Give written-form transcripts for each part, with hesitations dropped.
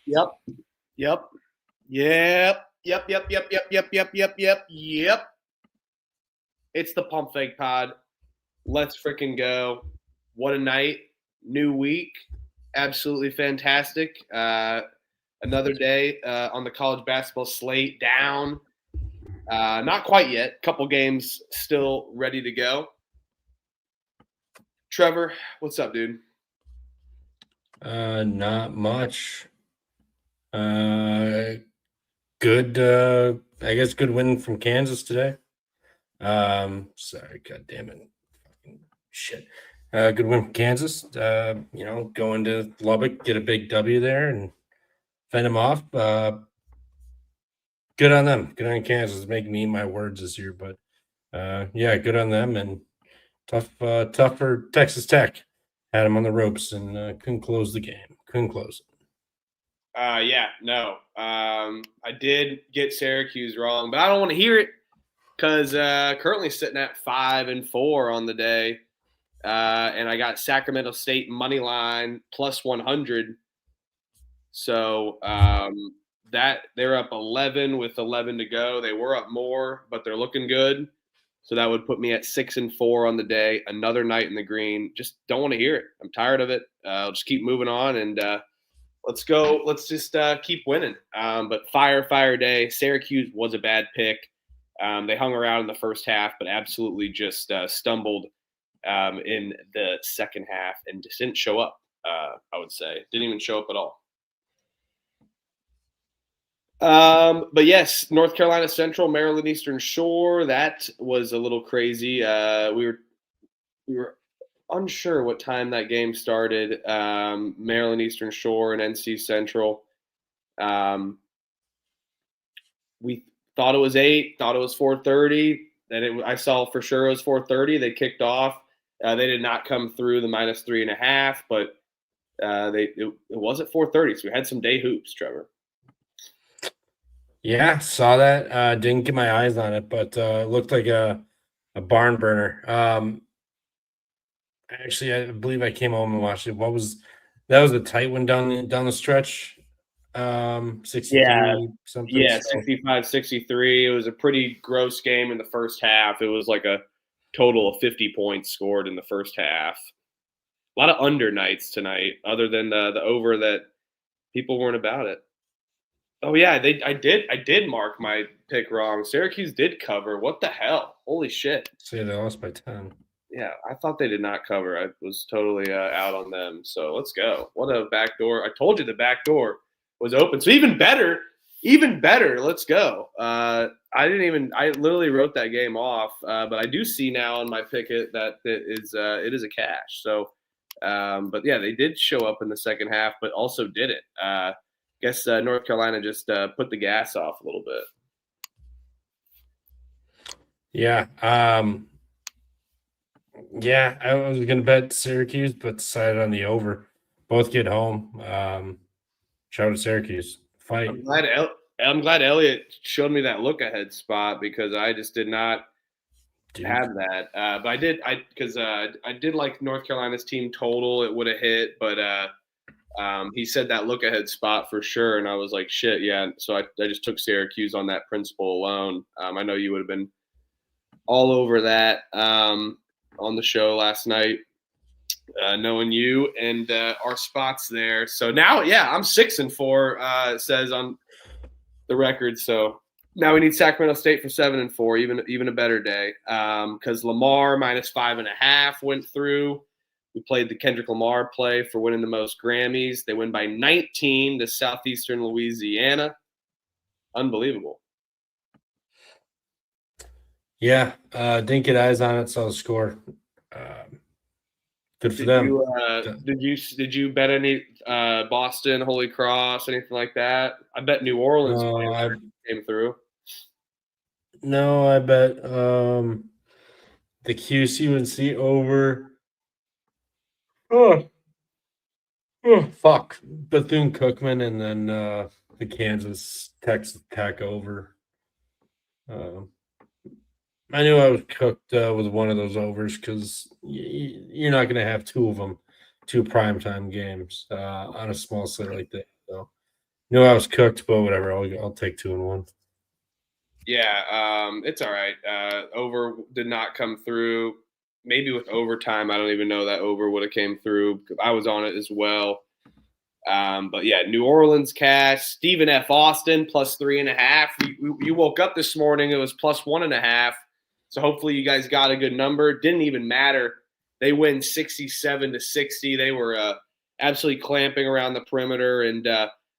Yep. Yep. Yep. Yep. Yep. Yep. Yep. Yep. Yep. Yep. Yep. Yep. It's the Pump Fake Pod. Let's freaking go. What a night. New week. Absolutely fantastic. Another day on the college basketball slate down. Not quite yet. Couple games still ready to go. Trevor, what's up, dude? Not much. Good. I guess good win from Kansas today. Sorry, god damn it, fucking shit. Good win from Kansas. Going to Lubbock, get a big W there, and fend them off. Good on them. Good on Kansas. Making me eat my words this year, but yeah, good on them. And tough for Texas Tech. Had them on the ropes and couldn't close the game. Couldn't close it. Yeah, no. I did get Syracuse wrong, but I don't want to hear it because currently sitting at 5-4 on the day, and I got Sacramento State money line plus 100. So that they're up 11 with 11 to go. They were up more, but they're looking good. So that would put me at 6-4 on the day. Another night in the green. Just don't want to hear it. I'm tired of it. I'll just keep moving on and. Let's go. Let's just keep winning. But fire day. Syracuse was a bad pick. They hung around in the first half, but absolutely just stumbled in the second half and just didn't show up, I would say. Didn't even show up at all. But yes, North Carolina Central, Maryland Eastern Shore. That was a little crazy. We were unsure what time that game started. Maryland Eastern Shore and NC Central. We thought it was 8. Thought it was 4:30. Then I saw for sure it was 4:30. They kicked off. They did not come through the -3.5, but it was at 4:30. So we had some day hoops, Trevor. Yeah, saw that. Didn't get my eyes on it, but it looked like a barn burner. Actually, I believe I came home and watched it. That was a tight one down the stretch. 63 something. Yeah, 65-63. It was a pretty gross game in the first half. It was like a total of 50 points scored in the first half. A lot of under nights tonight, other than the over that people weren't about it. Oh yeah, I did mark my pick wrong. Syracuse did cover. What the hell? Holy shit. Say they lost by 10. Yeah, I thought they did not cover. I was totally out on them. So let's go. What a back door. I told you the back door was open. So even better. Let's go. I literally wrote that game off, but I do see now on my picket that it is a cash. So, but yeah, they did show up in the second half, but also did it. Guess North Carolina just put the gas off a little bit. Yeah. Yeah, I was going to bet Syracuse, but decided on the over. Both get home. Shout out to Syracuse. Fight. I'm glad Elliot showed me that look ahead spot because I just did not have that. But I did like North Carolina's team total. It would have hit, but he said that look ahead spot for sure, and I was like, shit, yeah. So I just took Syracuse on that principle alone. I know you would have been all over that on the show last night, knowing you and our spots there. So now, yeah, I'm 6-4. It says on the record. So now we need Sacramento State for 7-4, even a better day. Because Lamar -5.5 went through. We played the Kendrick Lamar play for winning the most Grammys. They win by 19 to Southeastern Louisiana. Unbelievable. Yeah, didn't get eyes on it, saw the score. Good for them. Did you bet any Boston, Holy Cross, anything like that? I bet New Orleans came through. No, I bet the QCUNC over. Oh, fuck. Bethune-Cookman and then the Kansas Texas Tech over. I knew I was cooked with one of those overs because you're not going to have two of them, 2 primetime games on a small slate like that. So Knew I was cooked, but whatever. I'll take 2-1. Yeah, it's all right. Over did not come through. Maybe with overtime, I don't even know that over would have came through. I was on it as well. But yeah, New Orleans cash. Stephen F. Austin plus 3.5. You woke up this morning, it was plus 1.5. So hopefully you guys got a good number. Didn't even matter. They win 67-60. They were absolutely clamping around the perimeter and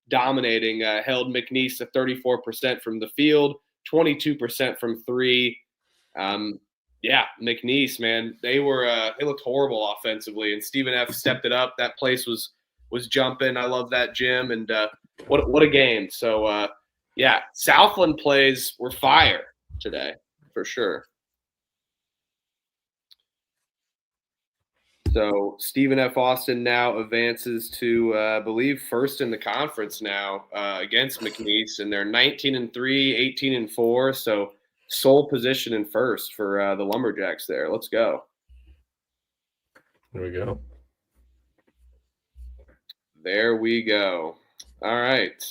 dominating. Held McNeese to 34% from the field, 22% from three. Yeah, McNeese, man, they looked horrible offensively, and Stephen F. stepped it up. That place was jumping. I love that gym, and what a game. So yeah, Southland plays were fire today for sure. So Stephen F. Austin now advances to, I believe, first in the conference now against McNeese, and they're 19-3, 18-4. So sole position in first for the Lumberjacks there. Let's go. There we go. There we go. All right.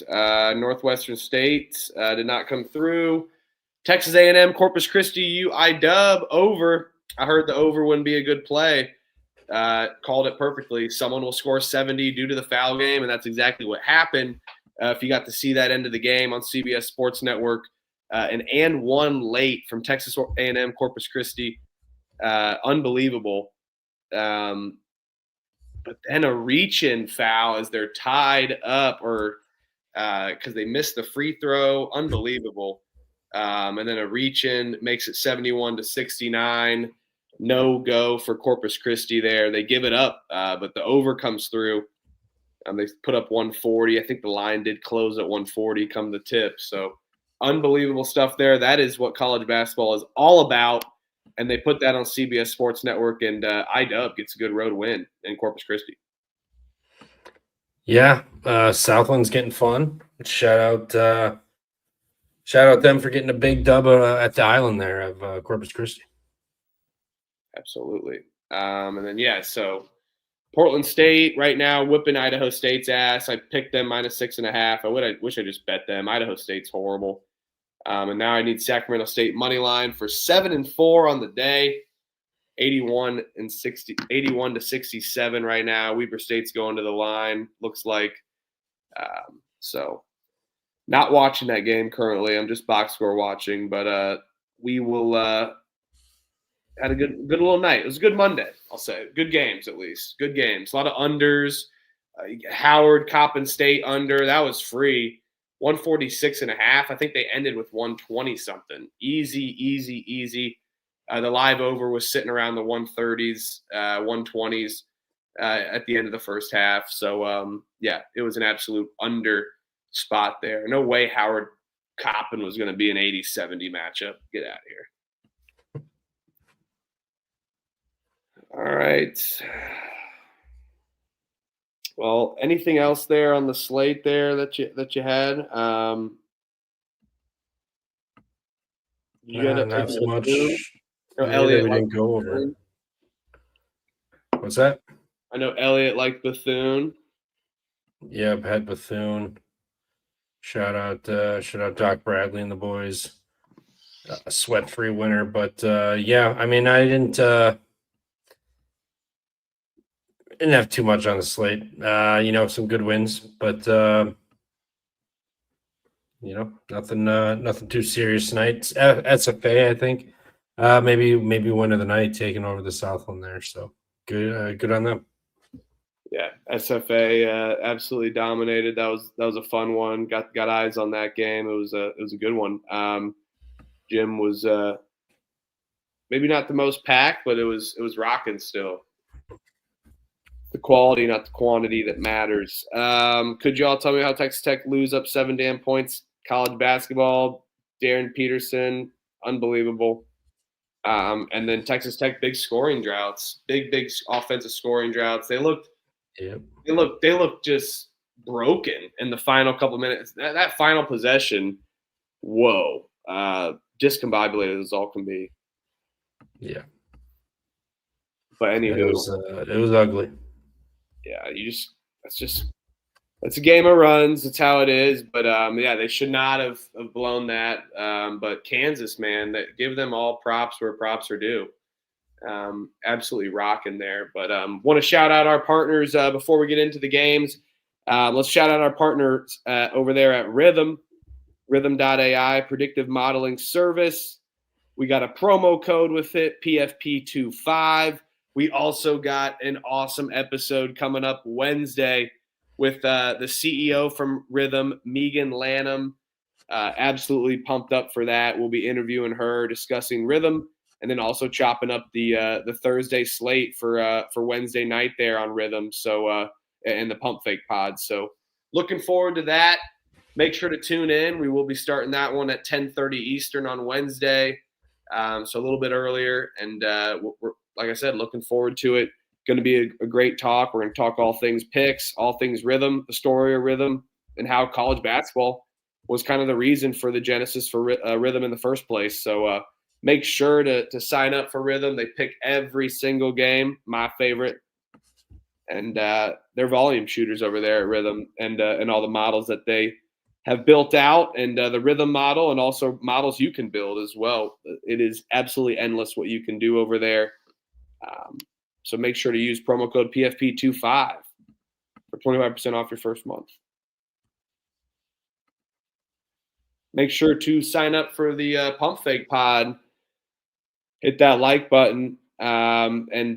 Northwestern State did not come through. Texas A&M, Corpus Christi, UIW over. I heard the over wouldn't be a good play. Called it perfectly. Someone will score 70 due to the foul game, and that's exactly what happened. If you got to see that end of the game on CBS Sports Network, and one late from Texas A&M, Corpus Christi, unbelievable. But then a reach-in foul as they're tied up, or because they missed the free throw, unbelievable. And then a reach-in makes it 71-69. No go for Corpus Christi there. They give it up, but the over comes through. They put up 140. I think the line did close at 140 come the tip. So unbelievable stuff there. That is what college basketball is all about. And they put that on CBS Sports Network, and IW gets a good road win in Corpus Christi. Yeah, Southland's getting fun. Shout out them for getting a big dub at the island there of Corpus Christi. Absolutely. And then, yeah, so Portland State right now whipping Idaho State's ass. I picked them -6.5. I wish I just bet them. Idaho State's horrible. And now I need Sacramento State money line for 7-4 on the day. 81-67 right now. Weber State's going to the line, looks like. So not watching that game currently. I'm just box score watching, but we will had a good little night. It was a good Monday, I'll say. Good games, at least. Good games. A lot of unders. Howard, Coppin State under. That was free. 146.5. I think they ended with 120 something. Easy. The live over was sitting around the 130s, 120s at the end of the first half. So, yeah, it was an absolute under spot there. No way Howard Coppin was going to be an 80-70 matchup. Get out of here. All right. Well, anything else there on the slate there that you had? You not so much. Elliot we didn't go over. What's that? I know Elliot liked Bethune. Yep, had Bethune. Shout out Doc Bradley and the boys. A sweat-free winner, but yeah, I mean, I didn't have too much on the slate. Some good wins, but nothing too serious tonight. SFA, I think, maybe win of the night, taking over the Southland there. So good on them. Yeah, SFA absolutely dominated. That was a fun one. Got eyes on that game. It was a good one. Jim was maybe not the most packed, but it was rocking still. The quality, not the quantity, that matters. Could you all tell me how Texas Tech lose up 7 damn points? College basketball, Darren Peterson, unbelievable. And then Texas Tech, big scoring droughts, big offensive scoring droughts. They looked just broken in the final couple minutes. That final possession, whoa, discombobulated as all can be. Yeah. But anywho, it was ugly. Yeah, that's just It's a game of runs. That's how it is. But yeah, they should not have blown that. But Kansas, man, give them all props where props are due. Absolutely rocking there. But want to shout out our partners before we get into the games. Let's shout out our partners over there at Rhythm.ai, predictive modeling service. We got a promo code with it, PFP25. We also got an awesome episode coming up Wednesday with the CEO from Rhythm, Megan Lanham. Absolutely pumped up for that. We'll be interviewing her, discussing Rhythm, and then also chopping up the Thursday slate for Wednesday night there on Rhythm. So and the Pump Fake Pod. So looking forward to that. Make sure to tune in. We will be starting that one at 10:30 Eastern on Wednesday, so a little bit earlier. And we're, like I said, looking forward to it. Going to be a great talk. We're going to talk all things picks, all things Rhythm, the story of Rhythm, and how college basketball was kind of the reason for the genesis for Rhythm in the first place. So make sure to sign up for Rhythm. They pick every single game, my favorite. And they're volume shooters over there at Rhythm, and all the models that they have built out, and the Rhythm model, and also models you can build as well. It is absolutely endless what you can do over there. So make sure to use promo code PFP25 for 25% off your first month. Make sure to sign up for the Pump Fake Pod. Hit that like button and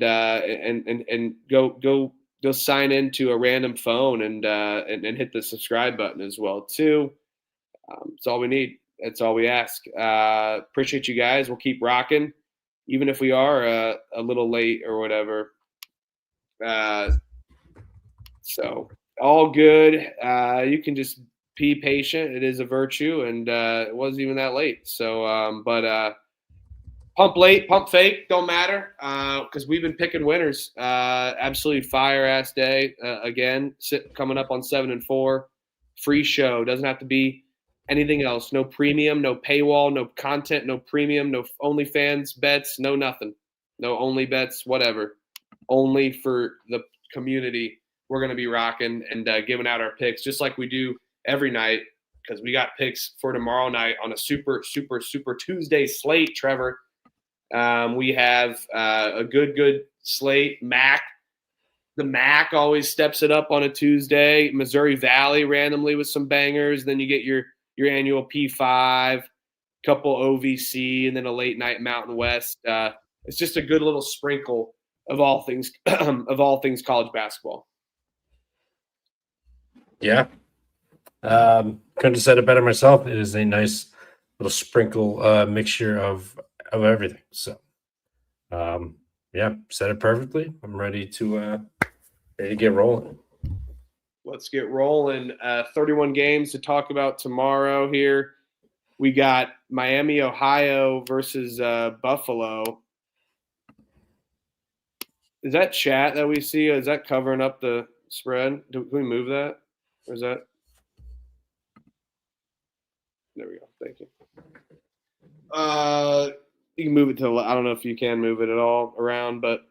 go sign into a random phone and hit the subscribe button as well too. It's all we need. That's all we ask. Appreciate you guys. We'll keep rocking, even if we are a little late or whatever. So all good. You can just be patient. It is a virtue, and it wasn't even that late. So, but pump late, pump fake, don't matter, because we've been picking winners. Absolutely fire-ass day again, coming up on 7 and 4. Free show. Doesn't have to be anything else. No premium, no paywall, no content, no premium, no OnlyFans bets, no nothing. No only bets, whatever. Only for the community. We're going to be rocking and giving out our picks just like we do every night, because we got picks for tomorrow night on a super, super, super Tuesday slate, Trevor. We have a good slate. MAAC. The MAAC always steps it up on a Tuesday. Missouri Valley randomly with some bangers. Then you get your annual P5, couple OVC, and then a late night Mountain West. It's just a good little sprinkle of all things college basketball. Yeah. Couldn't have said it better myself. It is a nice little sprinkle mixture of everything. So yeah, said it perfectly. I'm ready to get rolling. Let's get rolling. 31 games to talk about tomorrow here. We got Miami, Ohio versus Buffalo. Is that chat that we see? Is that covering up the spread? Can we move that? Or is that? There we go. Thank you. You can move it to, I don't know if you can move it at all around, but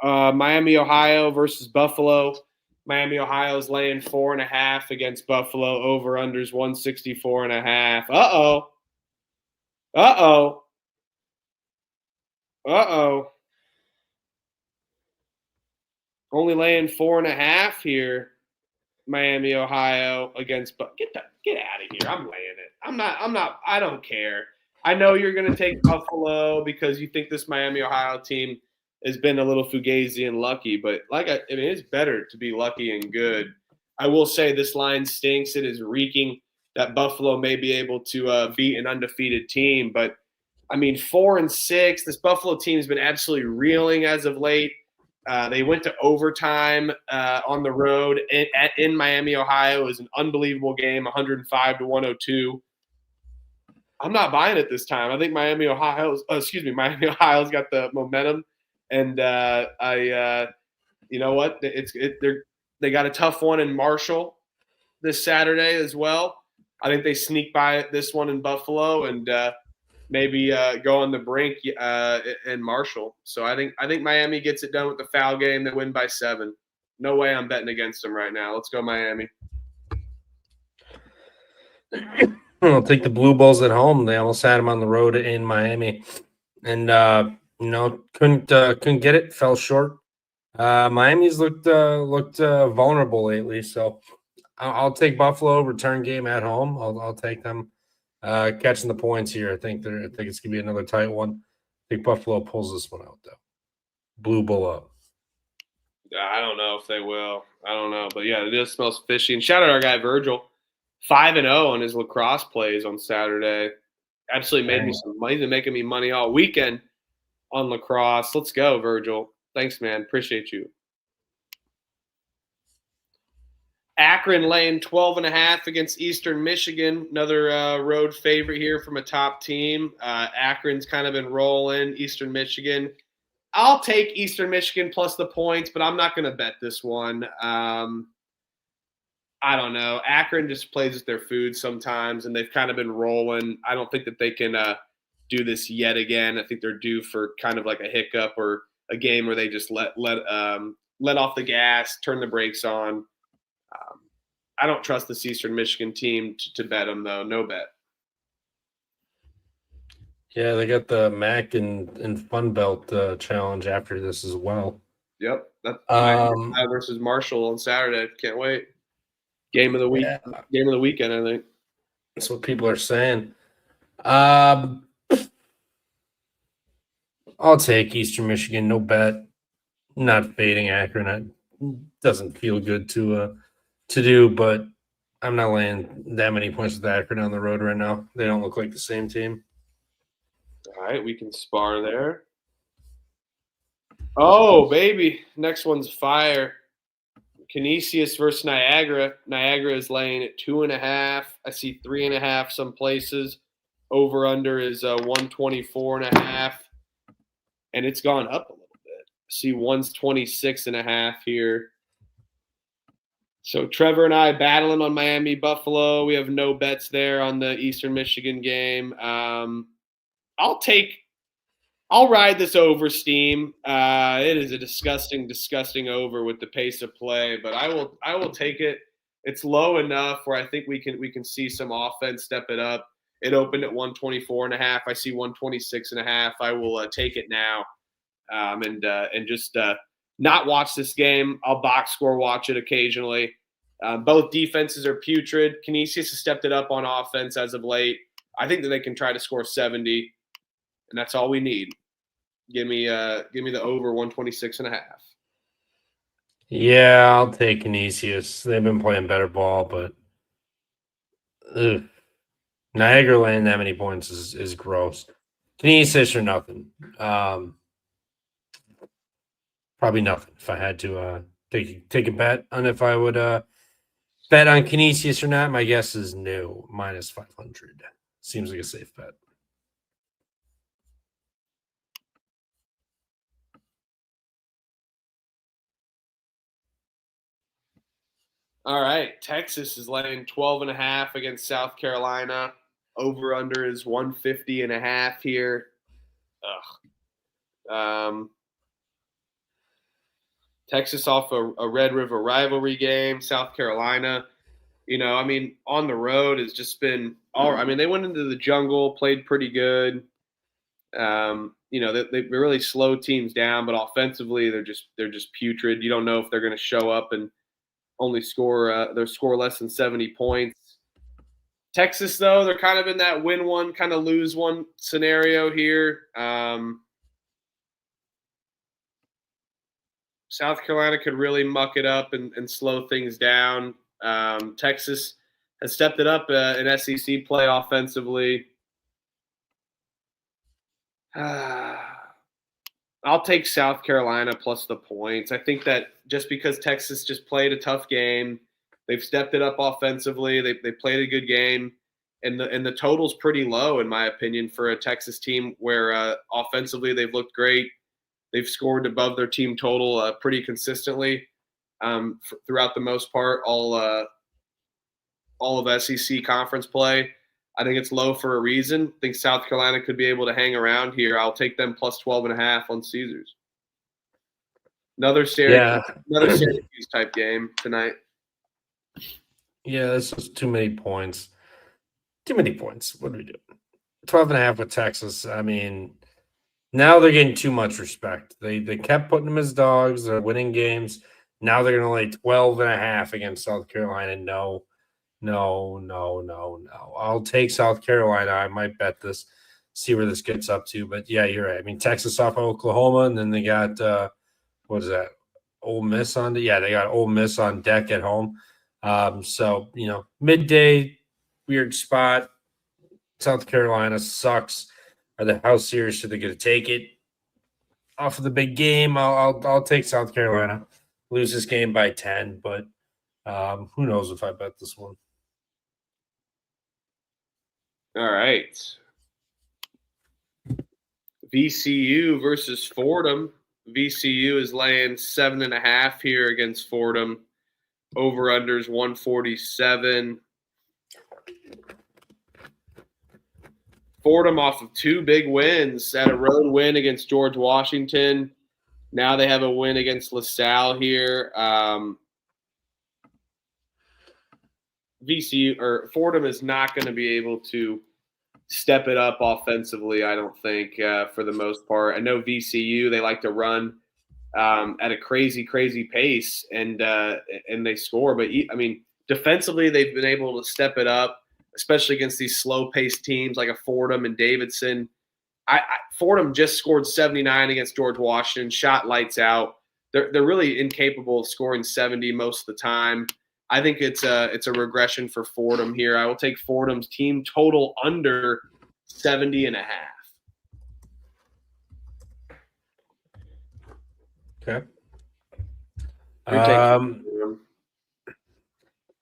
Miami, Ohio versus Buffalo. Miami, Ohio is laying 4.5 against Buffalo. Over unders 164.5. Uh-oh. Only laying 4.5 here. Miami, Ohio against get out of here. I'm laying it. I don't care. I know you're going to take Buffalo because you think this Miami, Ohio team has been a little fugazi and lucky, but it's better to be lucky and good. I will say this line stinks. It is reeking that Buffalo may be able to beat an undefeated team, but 4-6. This Buffalo team has been absolutely reeling as of late. They went to overtime on the road in Miami, Ohio. It was an unbelievable game, 105-102. I'm not buying it this time. I think Miami, Ohio's got the momentum, and you know what? They got a tough one in Marshall this Saturday as well. I think they sneak by this one in Buffalo and maybe go on the brink in Marshall. So I think Miami gets it done with the foul game. They win by 7. no way I'm betting against them right now. Let's go Miami. I'll take the Blue Bulls at home. They almost had them on the road in Miami, and couldn't get it. Fell short. Miami's looked vulnerable lately, so I'll take Buffalo. Return game at home. I'll take them catching the points here. I think it's gonna be another tight one. I think Buffalo pulls this one out though. Blue Bull up. I don't know if they will. I don't know, but yeah, it just smells fishy. And shout out our guy Virgil, 5-0 on his lacrosse plays on Saturday. Absolutely made me some money. He's been making me money all weekend on lacrosse. Let's go, Virgil. Thanks, man. Appreciate you. Akron laying 12.5 against Eastern Michigan. Another road favorite here from a top team. Akron's kind of been rolling. Eastern Michigan. I'll take Eastern Michigan plus the points, but I'm not going to bet this one. I don't know. Akron just plays with their food sometimes, and they've kind of been rolling. I don't think that they can do this yet again. I think they're due for kind of like a hiccup or a game where they just let off the gas, turn the brakes on. I don't trust this Eastern Michigan team to bet them, though. No bet. Yeah, they got the MAAC and Fun Belt challenge after this as well. Yep. That's versus Marshall on Saturday. Can't wait. Game of the week. Yeah. Game of the weekend, I think. That's what people are saying. I'll take Eastern Michigan. No bet. Not fading Akron. It doesn't feel good to do, but I'm not laying that many points with Akron on the road right now. They don't look like the same team. All right, we can spar there. Oh, baby. Next one's fire. Canisius versus Niagara. Niagara is laying at 2.5. I see 3.5 some places. Over under is 124.5. And it's gone up a little bit. I see one's 26.5 here. So Trevor and I battling on Miami, Buffalo. We have no bets there on the Eastern Michigan game. I'll ride this over, Steam. It is a disgusting over with the pace of play, but I will take it. It's low enough where I think we can see some offense step it up. It opened at 124.5. I see 126.5. I will take it now, and just not watch this game. I'll box score watch it occasionally. Both defenses are putrid. Canisius has stepped it up on offense as of late. I think that they can try to score 70, and that's all we need. Give me the over 126.5. Yeah, I'll take Canisius. They've been playing better ball, but Niagara laying that many points is gross. Canisius or nothing. Probably nothing. If I had to take a bet on if I would bet on Canisius or not, my guess is no, minus 500. Seems like a safe bet. All right. Texas is laying 12.5 against South Carolina. Over under is 150.5 here. Texas off a Red River rivalry game. South Carolina, on the road has just been all right. I mean, they went into the jungle, played pretty good. They really slow teams down, but offensively they're just putrid. You don't know if they're going to show up and only score less than 70 points. Texas, though, they're kind of in that win one, kind of lose one scenario here. South Carolina could really muck it up and slow things down. Texas has stepped it up in SEC play offensively. I'll take South Carolina plus the points. I think that just because Texas just played a tough game, they've stepped it up offensively. They played a good game, and the total's pretty low in my opinion for a Texas team where offensively they've looked great. They've scored above their team total pretty consistently throughout the most part all of SEC conference play. I think it's low for a reason. I think South Carolina could be able to hang around here. I'll take them plus 12.5 on Caesars. Another Syracuse type game tonight. Yeah, this is too many points. Too many points. What are we doing? 12.5 with Texas. I mean, now they're getting too much respect. They kept putting them as dogs. They're winning games. Now they're going to lay 12.5 against South Carolina. No. I'll take South Carolina. I might bet this, see where this gets up to. But yeah, you're right. I mean, Texas off of Oklahoma, and then they got what is that? Ole Miss on they got Ole Miss on deck at home. So midday, weird spot. South Carolina sucks. How serious are they going to take it? Off of the big game, I'll take South Carolina. Lose this game by 10, but who knows if I bet this one. All right. VCU versus Fordham. VCU is laying 7.5 here against Fordham. Over-unders 147. Fordham off of 2 big wins. Had a road win against George Washington. Now they have a win against LaSalle here. Fordham is not going to be able to step it up offensively, I don't think, for the most part. I know VCU, they like to run at a crazy pace, and they score. But, I mean, defensively, they've been able to step it up, especially against these slow-paced teams like a Fordham and Davidson. Fordham just scored 79 against George Washington, shot lights out. They're really incapable of scoring 70 most of the time. I think it's a regression for Fordham here. I will take Fordham's team total under 70.5. Okay.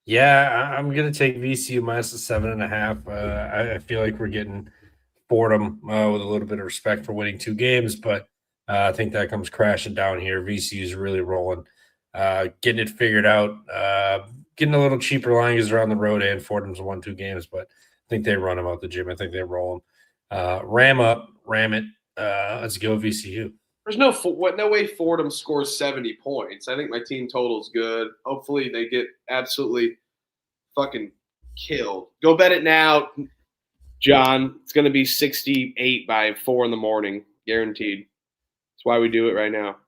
Yeah, I'm gonna take VCU minus the 7.5. I feel like we're getting Fordham with a little bit of respect for winning 2 games, but I think that comes crashing down here. VCU is really rolling, getting it figured out, getting a little cheaper line because they're on the road, and Fordham's won 2 games, but I think they run them out the gym. I think they roll them. Ram it. Let's go VCU. There's no way Fordham scores 70 points. I think my team total is good. Hopefully they get absolutely fucking killed. Go bet it now, John. It's going to be 68 by 4 in the morning, guaranteed. That's why we do it right now.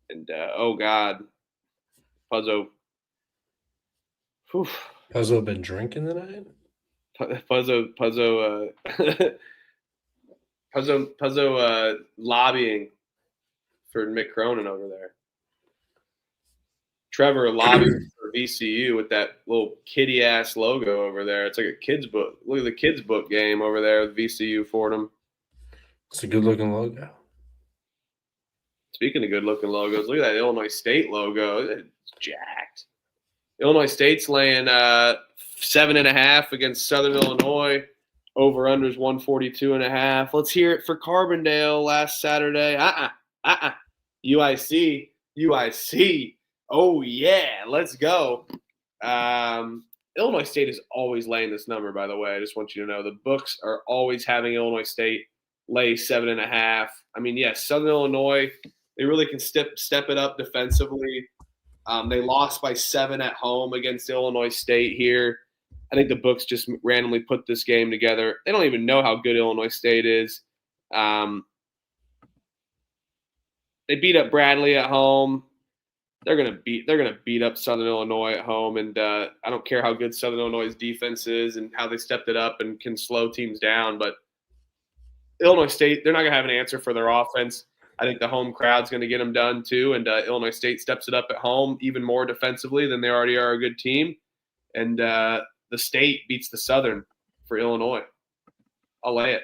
And, oh, God. Puzzo. Puzzo been drinking tonight? Puzzo lobbying for Mick Cronin over there. Trevor lobbying for VCU with that little kitty-ass logo over there. It's like a kid's book. Look at the kids' book game over there with VCU Fordham. It's a good-looking logo. Speaking of good-looking logos, look at that Illinois State logo. It's jacked. Illinois State's laying 7.5 against Southern Illinois. Over-unders 142.5. Let's hear it for Carbondale last Saturday. UIC. Oh, yeah. Let's go. Illinois State is always laying this number, by the way. I just want you to know. The books are always having Illinois State lay 7.5. I mean, yes, Southern Illinois, they really can step it up defensively. They lost by 7 at home against Illinois State here. I think the books just randomly put this game together. They don't even know how good Illinois State is. They beat up Bradley at home. They're gonna beat up Southern Illinois at home, and I don't care how good Southern Illinois' defense is and how they stepped it up and can slow teams down. But Illinois State, they're not gonna have an answer for their offense. I think the home crowd's gonna get them done too, and Illinois State steps it up at home even more defensively than they already are a good team, and the State beats the Southern for Illinois. I'll lay it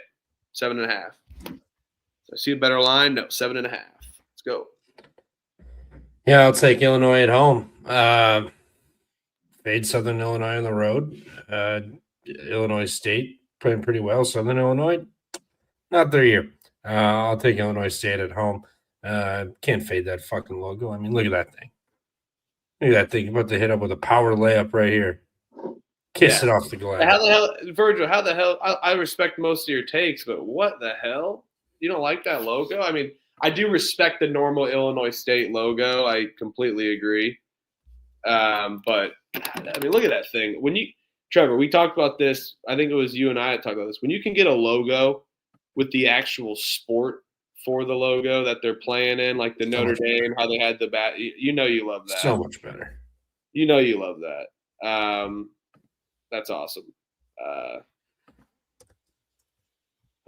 7.5. I see a better line? No, 7.5. Let's go. Yeah, I'll take Illinois at home. Fade Southern Illinois on the road. Illinois State playing pretty well. Southern Illinois, not their year. I'll take Illinois State at home. Can't fade that fucking logo. I mean, look at that thing. Look at that thing. You're about to hit up with a power layup right here. Kiss it off the glass. How the hell, Virgil, I respect most of your takes, but what the hell? You don't like that logo? I mean, I do respect the normal Illinois State logo. I completely agree. But I mean, look at that thing. Trevor, we talked about this. I think it was you and I that talked about this. When you can get a logo with the actual sport for the logo that they're playing in, like the Notre Dame, how they had the bat, you love that. So much better. You love that. That's awesome.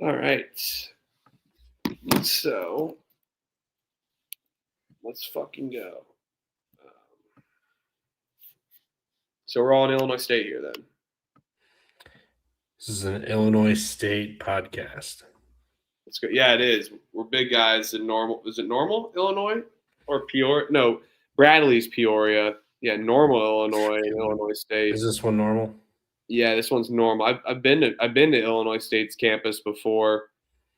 All right. So let's fucking go. So we're all in Illinois State here then. This is an Illinois State podcast. Let's go. Yeah, it is. We're big guys in Normal. Is it Normal, Illinois? Or Peoria? No, Bradley's Peoria. Yeah, Normal, Illinois, Illinois State. Is this one Normal? Yeah, this one's Normal. I've been to Illinois State's campus before.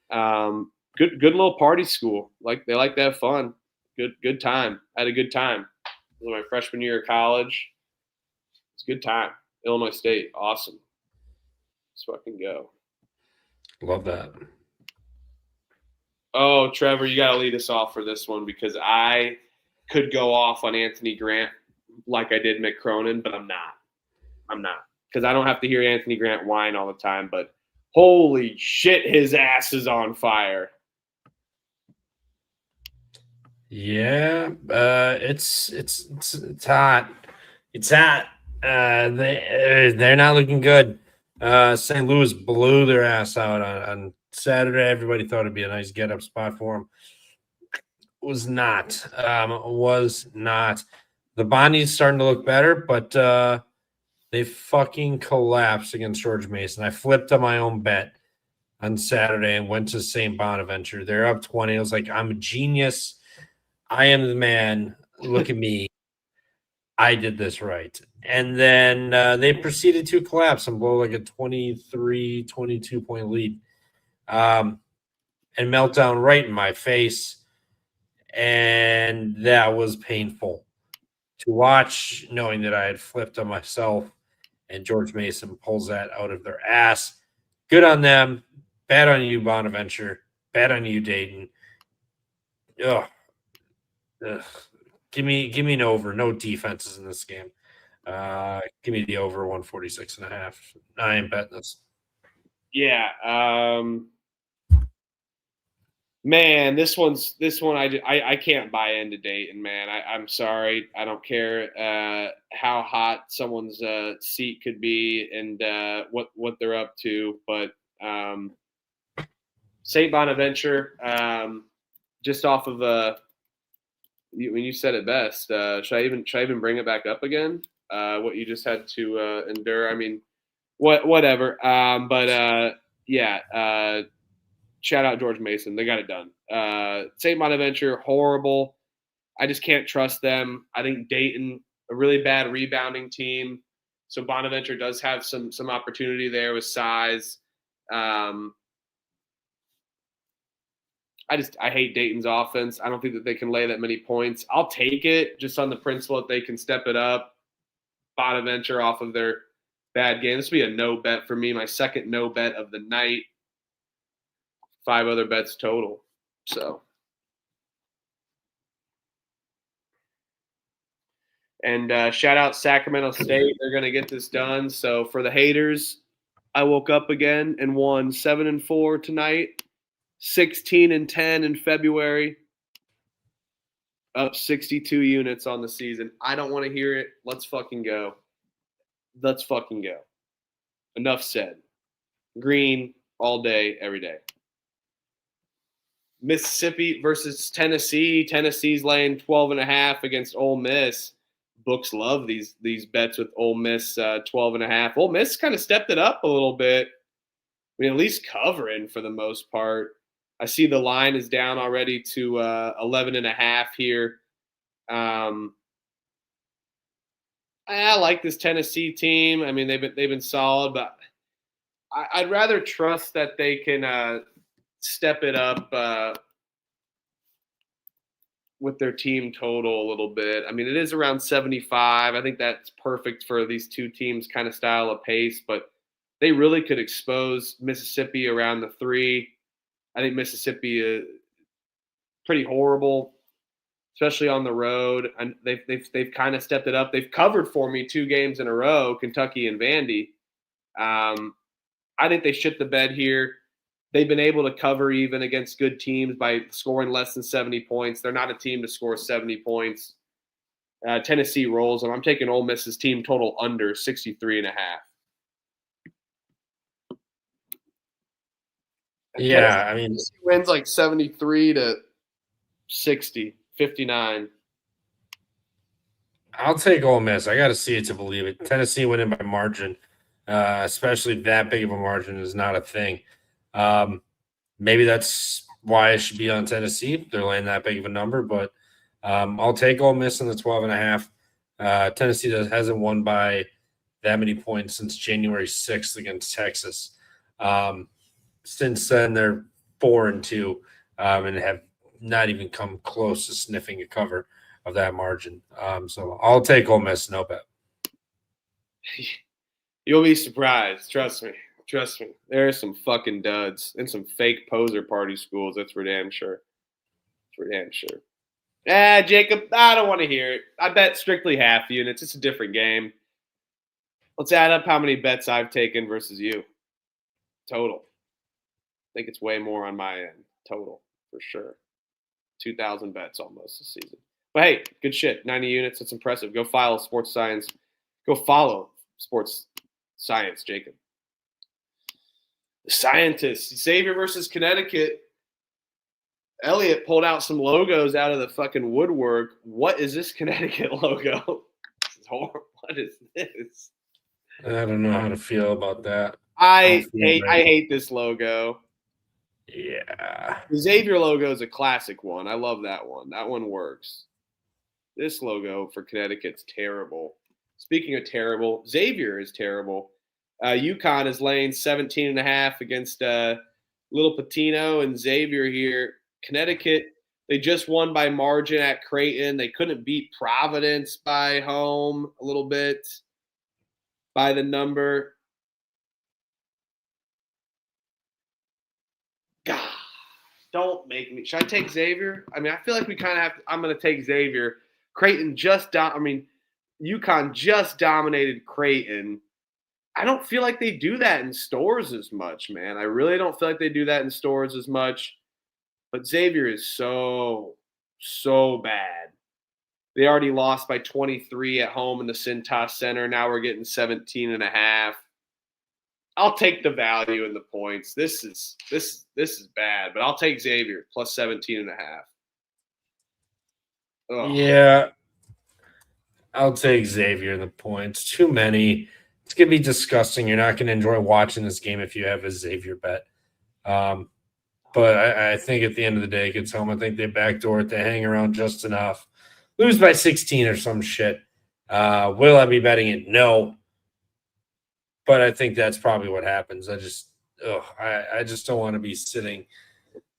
Good little party school. They like to have fun. Good time. I had a good time. It was my freshman year of college. It's a good time. Illinois State, awesome. Let's fucking go. Love that. Oh, Trevor, you got to lead us off for this one because I could go off on Anthony Grant like I did Mick Cronin, but I'm not because I don't have to hear Anthony Grant whine all the time. But holy shit, his ass is on fire. Yeah, it's hot. It's hot. They're not looking good. St. Louis blew their ass out on Saturday. Everybody thought it'd be a nice get-up spot for them. Was not. Was not. The Bonnie's starting to look better, but they fucking collapsed against George Mason. I flipped on my own bet on Saturday and went to St. Bonaventure. They're up 20. I was like, I'm a genius. I am the man. Look at me. I did this right. And then they proceeded to collapse and blow like a 23, 22-point lead. And meltdown right in my face. And that was painful to watch, knowing that I had flipped on myself and George Mason pulls that out of their ass. Good on them. Bad on you, Bonaventure. Bad on you, Dayton. Ugh. Give me an over. No defenses in this game. Give me the over 146.5. I ain't betting this. Yeah. Man, this one I can't buy into Dayton, man. I'm sorry. I don't care how hot someone's seat could be and what they're up to, but St. Bonaventure, just off of when you said it best, should I even bring it back up again? What you just had to endure. I mean, whatever. Yeah. Shout out George Mason. They got it done. St. Bonaventure, horrible. I just can't trust them. I think Dayton, a really bad rebounding team. So Bonaventure does have some opportunity there with size. I hate Dayton's offense. I don't think that they can lay that many points. I'll take it just on the principle that they can step it up. Bonaventure off of their bad game. This will be a no bet for me. My second no bet of the night. 5 other bets total. So. And shout out Sacramento State. They're going to get this done. So for the haters, I woke up again and won 7-4 tonight. 16-10 in February. Up 62 units on the season. I don't want to hear it. Let's fucking go. Let's fucking go. Enough said. Green all day, every day. Mississippi versus Tennessee. Tennessee's laying 12.5 against Ole Miss. Books love these bets with Ole Miss 12.5. Ole Miss kind of stepped it up a little bit. I mean, at least covering for the most part. I see the line is down already to 11.5 here. I like this Tennessee team. I mean, they've been solid, but I'd rather trust that they can step it up with their team total a little bit. I mean, it is around 75. I think that's perfect for these two teams' kind of style of pace, but they really could expose Mississippi around the 3. I think Mississippi pretty horrible, especially on the road. And they've kind of stepped it up. They've covered for me 2 games in a row, Kentucky and Vandy. I think they shit the bed here. They've been able to cover even against good teams by scoring less than 70 points. They're not a team to score 70 points. Tennessee rolls them. I'm taking Ole Miss's team total under 63.5. Yeah, I mean, wins like 73 to 60, 59. I'll take Ole Miss. I got to see it to believe it. Tennessee winning by margin, especially that big of a margin, is not a thing. Maybe that's why I should be on Tennessee. They're laying that big of a number, but I'll take Ole Miss in the 12.5. Tennessee hasn't won by that many points since January 6th against Texas. Since then, they're 4-2 and have not even come close to sniffing a cover of that margin. So I'll take Ole Miss, no bet. You'll be surprised. Trust me. Trust me. There are some fucking duds and some fake poser party schools. That's for damn sure. That's for damn sure. Jacob, I don't want to hear it. I bet strictly half units. It's a different game. Let's add up how many bets I've taken versus you. Total. I think it's way more on my end. Total, for sure. 2,000 bets almost this season. But hey, good shit. 90 units. That's impressive. Go follow sports science. Go follow sports science, Jacob. The scientists. Xavier versus Connecticut. Elliot pulled out some logos out of the fucking woodwork. What is this Connecticut logo? This is horrible. What is this? I don't know how to feel about that. I hate this logo. Yeah. The Xavier logo is a classic one. I love that one. That one works. This logo for Connecticut's terrible. Speaking of terrible, Xavier is terrible. UConn is laying 17.5 against Little Patino and Xavier here. Connecticut, they just won by margin at Creighton. They couldn't beat Providence by home a little bit by the number. God, don't make me. Should I take Xavier? I mean, I feel like we kind of have to. I'm going to take Xavier. Creighton UConn just dominated Creighton. I don't feel like they do that in stores as much, man. I really don't feel like they do that in stores as much. But Xavier is so bad. They already lost by 23 at home in the Cintas Center. Now we're getting 17.5. I'll take the value in the points. This is bad, but I'll take Xavier plus 17.5. Yeah, I'll take Xavier in the points. Too many. It's going to be disgusting. You're not going to enjoy watching this game if you have a Xavier bet. But I think at the end of the day, it gets home. I think they backdoor it. They hang around just enough. Lose by 16 or some shit. Will I be betting it? No. But I think that's probably what happens. I just don't want to be sitting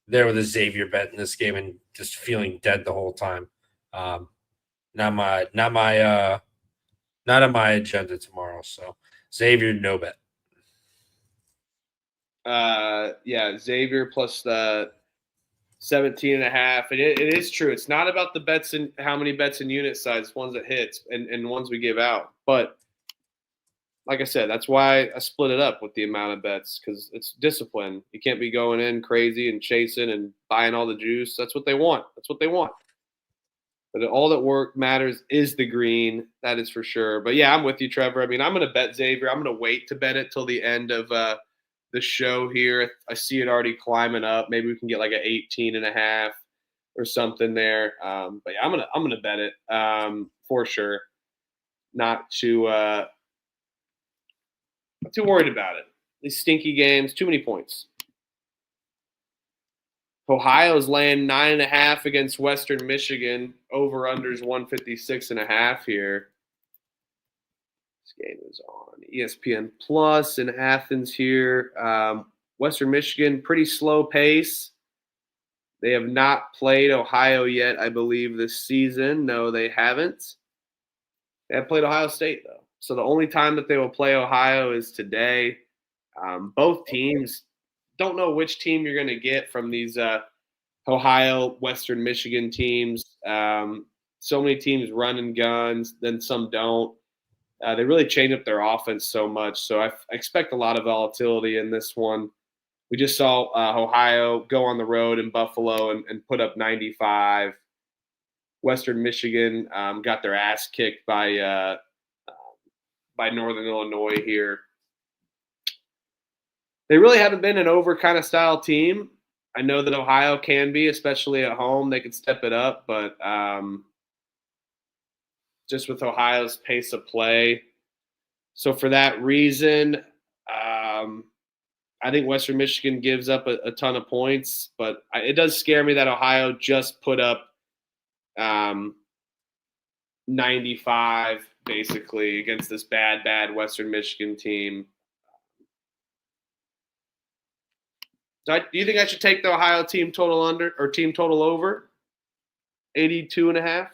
there with a Xavier bet in this game and just feeling dead the whole time. Not on my agenda tomorrow. So Xavier, no bet. Yeah, Xavier plus the 17.5. It is true. It's not about the bets and how many bets in unit size, ones that hits and ones we give out. But like I said, that's why I split it up with the amount of bets, because it's discipline. You can't be going in crazy and chasing and buying all the juice. That's what they want. But all that matters is the green. That is for sure. But yeah, I'm with you, Trevor. I mean, I'm going to bet Xavier. I'm going to wait to bet it till the end of the show here. I see it already climbing up. Maybe we can get like an 18.5 or something there. But yeah, I'm gonna bet it for sure. Not too worried about it. These stinky games, too many points. Ohio's laying 9.5 against Western Michigan. Over/unders 156.5 here. This game is on ESPN Plus in Athens here. Western Michigan, pretty slow pace. They have not played Ohio yet, I believe, this season. No, they haven't. They have played Ohio State, though. So the only time that they will play Ohio is today. Both teams, don't know which team you're going to get from these Ohio, Western Michigan teams. So many teams run and guns, then some don't. They really change up their offense so much. So I expect a lot of volatility in this one. We just saw Ohio go on the road in Buffalo and put up 95. Western Michigan got their ass kicked by Northern Illinois here. They really haven't been an over kind of style team. I know that Ohio can be, especially at home. They can step it up, but just with Ohio's pace of play. So for that reason, I think Western Michigan gives up a ton of points, but it does scare me that Ohio just put up 95 basically against this bad Western Michigan team. Do you think I should take the Ohio team total under or team total over 82.5?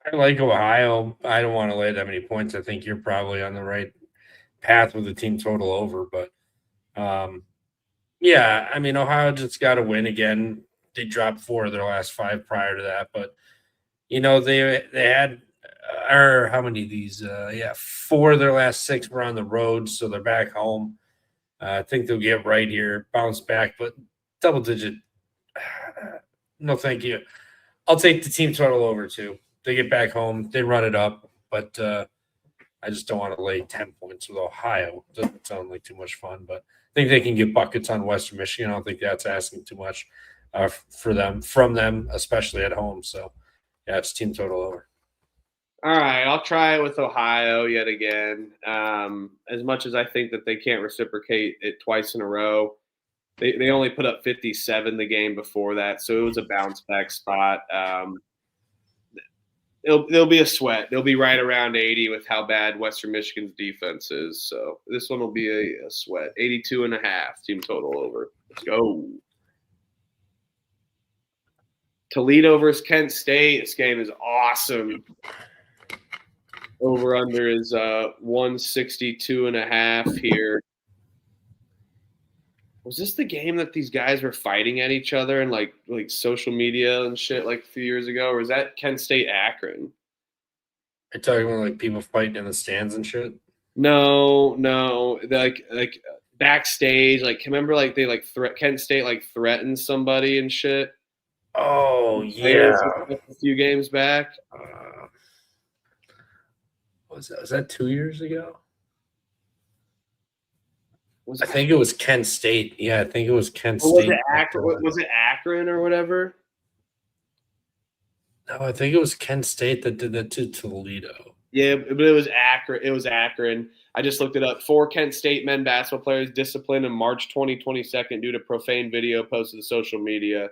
I like Ohio. I don't want to lay that many points. I think you're probably on the right path with the team total over, but yeah, I mean, Ohio just got to win again. They dropped 4 of their last 5 prior to that, but they had or how many of these? 4 of their last 6 were on the road, so they're back home. I think they'll get right here, bounce back, but double digit. No, thank you. I'll take the team total over too. They get back home, they run it up, but I just don't want to lay 10 points with Ohio. Doesn't sound like too much fun, but I think they can get buckets on Western Michigan. I don't think that's asking too much from them, especially at home. So, yeah, it's team total over. All right, I'll try it with Ohio yet again. As much as I think that they can't reciprocate it twice in a row, they only put up 57 the game before that, so it was a bounce back spot. It'll be a sweat. They'll be right around 80 with how bad Western Michigan's defense is. So this one will be a sweat. 82.5 team total over. Let's go. Toledo versus Kent State. This game is awesome. Over under is 162.5 here. Was this the game that these guys were fighting at each other and like social media and shit like a few years ago? Or was that Kent State Akron? Are you talking about like people fighting in the stands and shit? No. Like backstage, like remember like they like Kent State like threatened somebody and shit. Oh yeah. A few games back. Was that 2 years ago? I think it was Kent State. Yeah, I think it was Kent State. Was it Akron or whatever? No, I think it was Kent State that did that to Toledo. Yeah, but it was Akron. It was Akron. I just looked it up. 4 Kent State men basketball players disciplined in March 2022 due to profane video posted to social media.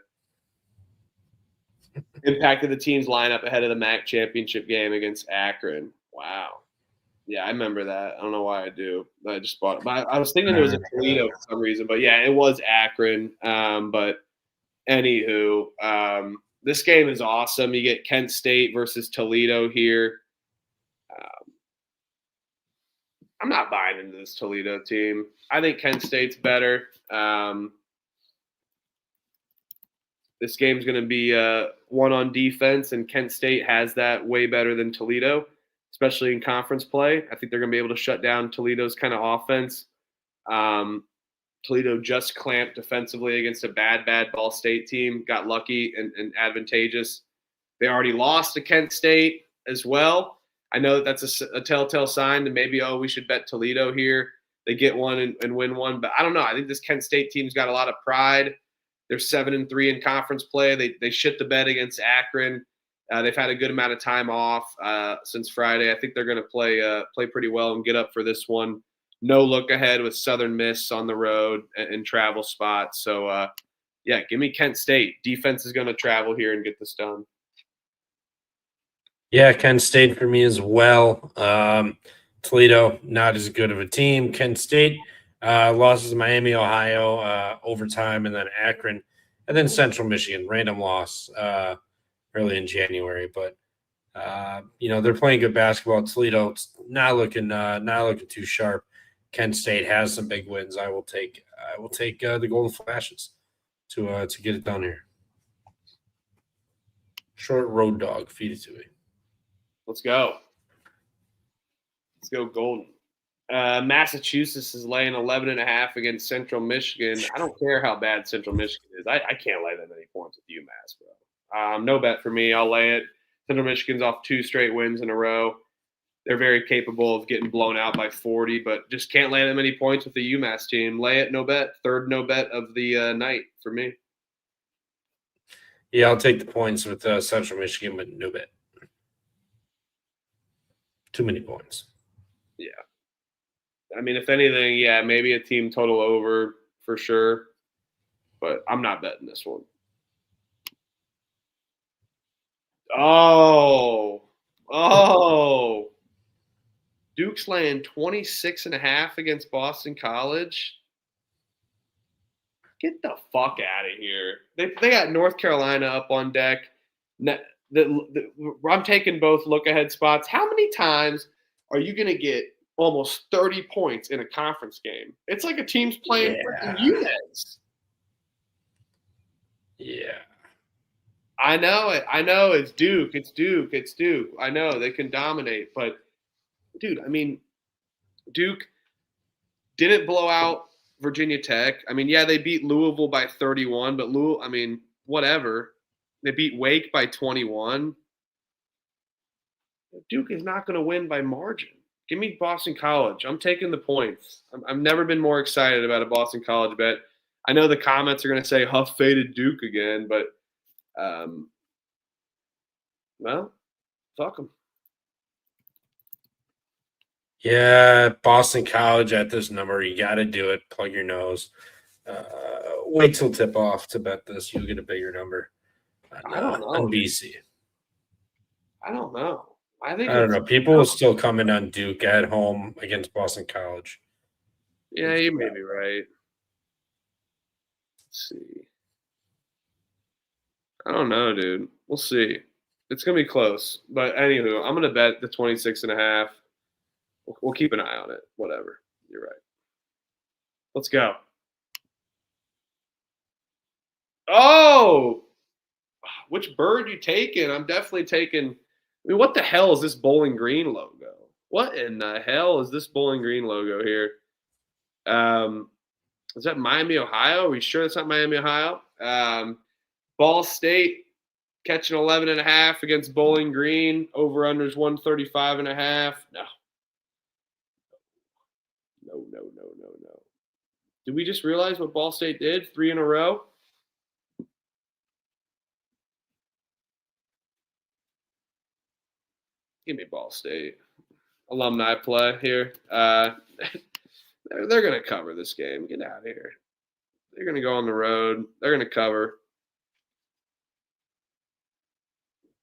Impacted the team's lineup ahead of the MAAC championship game against Akron. Wow. Yeah, I remember that. I don't know why I do. I just bought it. But I was thinking it was in Toledo for some reason. But, yeah, it was Akron. But anywho, this game is awesome. You get Kent State versus Toledo here. I'm not buying into this Toledo team. I think Kent State's better. This game's going to be one on defense, and Kent State has that way better than Toledo, especially in conference play. I think they're going to be able to shut down Toledo's kind of offense. Toledo just clamped defensively against a bad Ball State team, got lucky and advantageous. They already lost to Kent State as well. I know that that's a telltale sign that maybe, we should bet Toledo here. They get one and win one. But I don't know. I think this Kent State team's got a lot of pride. They're 7-3 in conference play. They shit the bed against Akron. They've had a good amount of time off since Friday. I think they're going to play pretty well and get up for this one. No look ahead with Southern Miss on the road and travel spots. So, yeah, give me Kent State. Defense is going to travel here and get this done. Yeah, Kent State for me as well. Toledo, not as good of a team. Kent State losses to Miami, Ohio, overtime, and then Akron, and then Central Michigan, random loss early in January. But they're playing good basketball. Toledo, it's not looking too sharp. Kent State has some big wins. I will take the Golden Flashes. to get it done here. Short road dog, feed it to me. Let's go. Let's go Golden. Massachusetts is laying 11.5 against Central Michigan. I don't care how bad Central Michigan is. I can't lay that many points with UMass, bro. No bet for me. I'll lay it. Central Michigan's off 2 straight wins in a row. They're very capable of getting blown out by 40, but just can't lay that many points with the UMass team. Lay it, no bet. Third no bet of the night for me. Yeah, I'll take the points with Central Michigan, but no bet. Too many points. Yeah. I mean, if anything, yeah, maybe a team total over for sure, but I'm not betting this one. Oh. Duke's laying 26.5 against Boston College. Get the fuck out of here. They got North Carolina up on deck. I'm taking both look-ahead spots. How many times are you going to get almost 30 points in a conference game? It's like a team's playing freaking UMass. Yeah. I know it. It's Duke. I know they can dominate. But, dude, I mean, Duke didn't blow out Virginia Tech. I mean, yeah, they beat Louisville by 31, but Louisville, I mean, whatever. They beat Wake by 21. Duke is not going to win by margin. Give me Boston College. I'm taking the points. I've never been more excited about a Boston College bet. I know the comments are going to say Huff faded Duke again, but, well, fuck them. Yeah, Boston College at this number. You got to do it. Plug your nose. Wait till tip off to bet this. You'll get a bigger number. I don't know. On BC. I don't know. I don't know. People are still coming on Duke at home against Boston College. Yeah, you may be right. Let's see. I don't know, dude. We'll see. It's going to be close. But anywho, I'm going to bet the 26.5. We'll keep an eye on it. Whatever. You're right. Let's go. Oh! Which bird you taking? I'm definitely taking – I mean, what the hell is this Bowling Green logo? What in the hell is this Bowling Green logo here? Is that Miami, Ohio? Are we sure it's not Miami, Ohio? Ball State catching 11.5 against Bowling Green. Over-unders 135.5. No. Did we just realize what Ball State did? 3 in a row? Give me Ball State. Alumni play here. They're going to cover this game. Get out of here. They're going to go on the road. They're going to cover.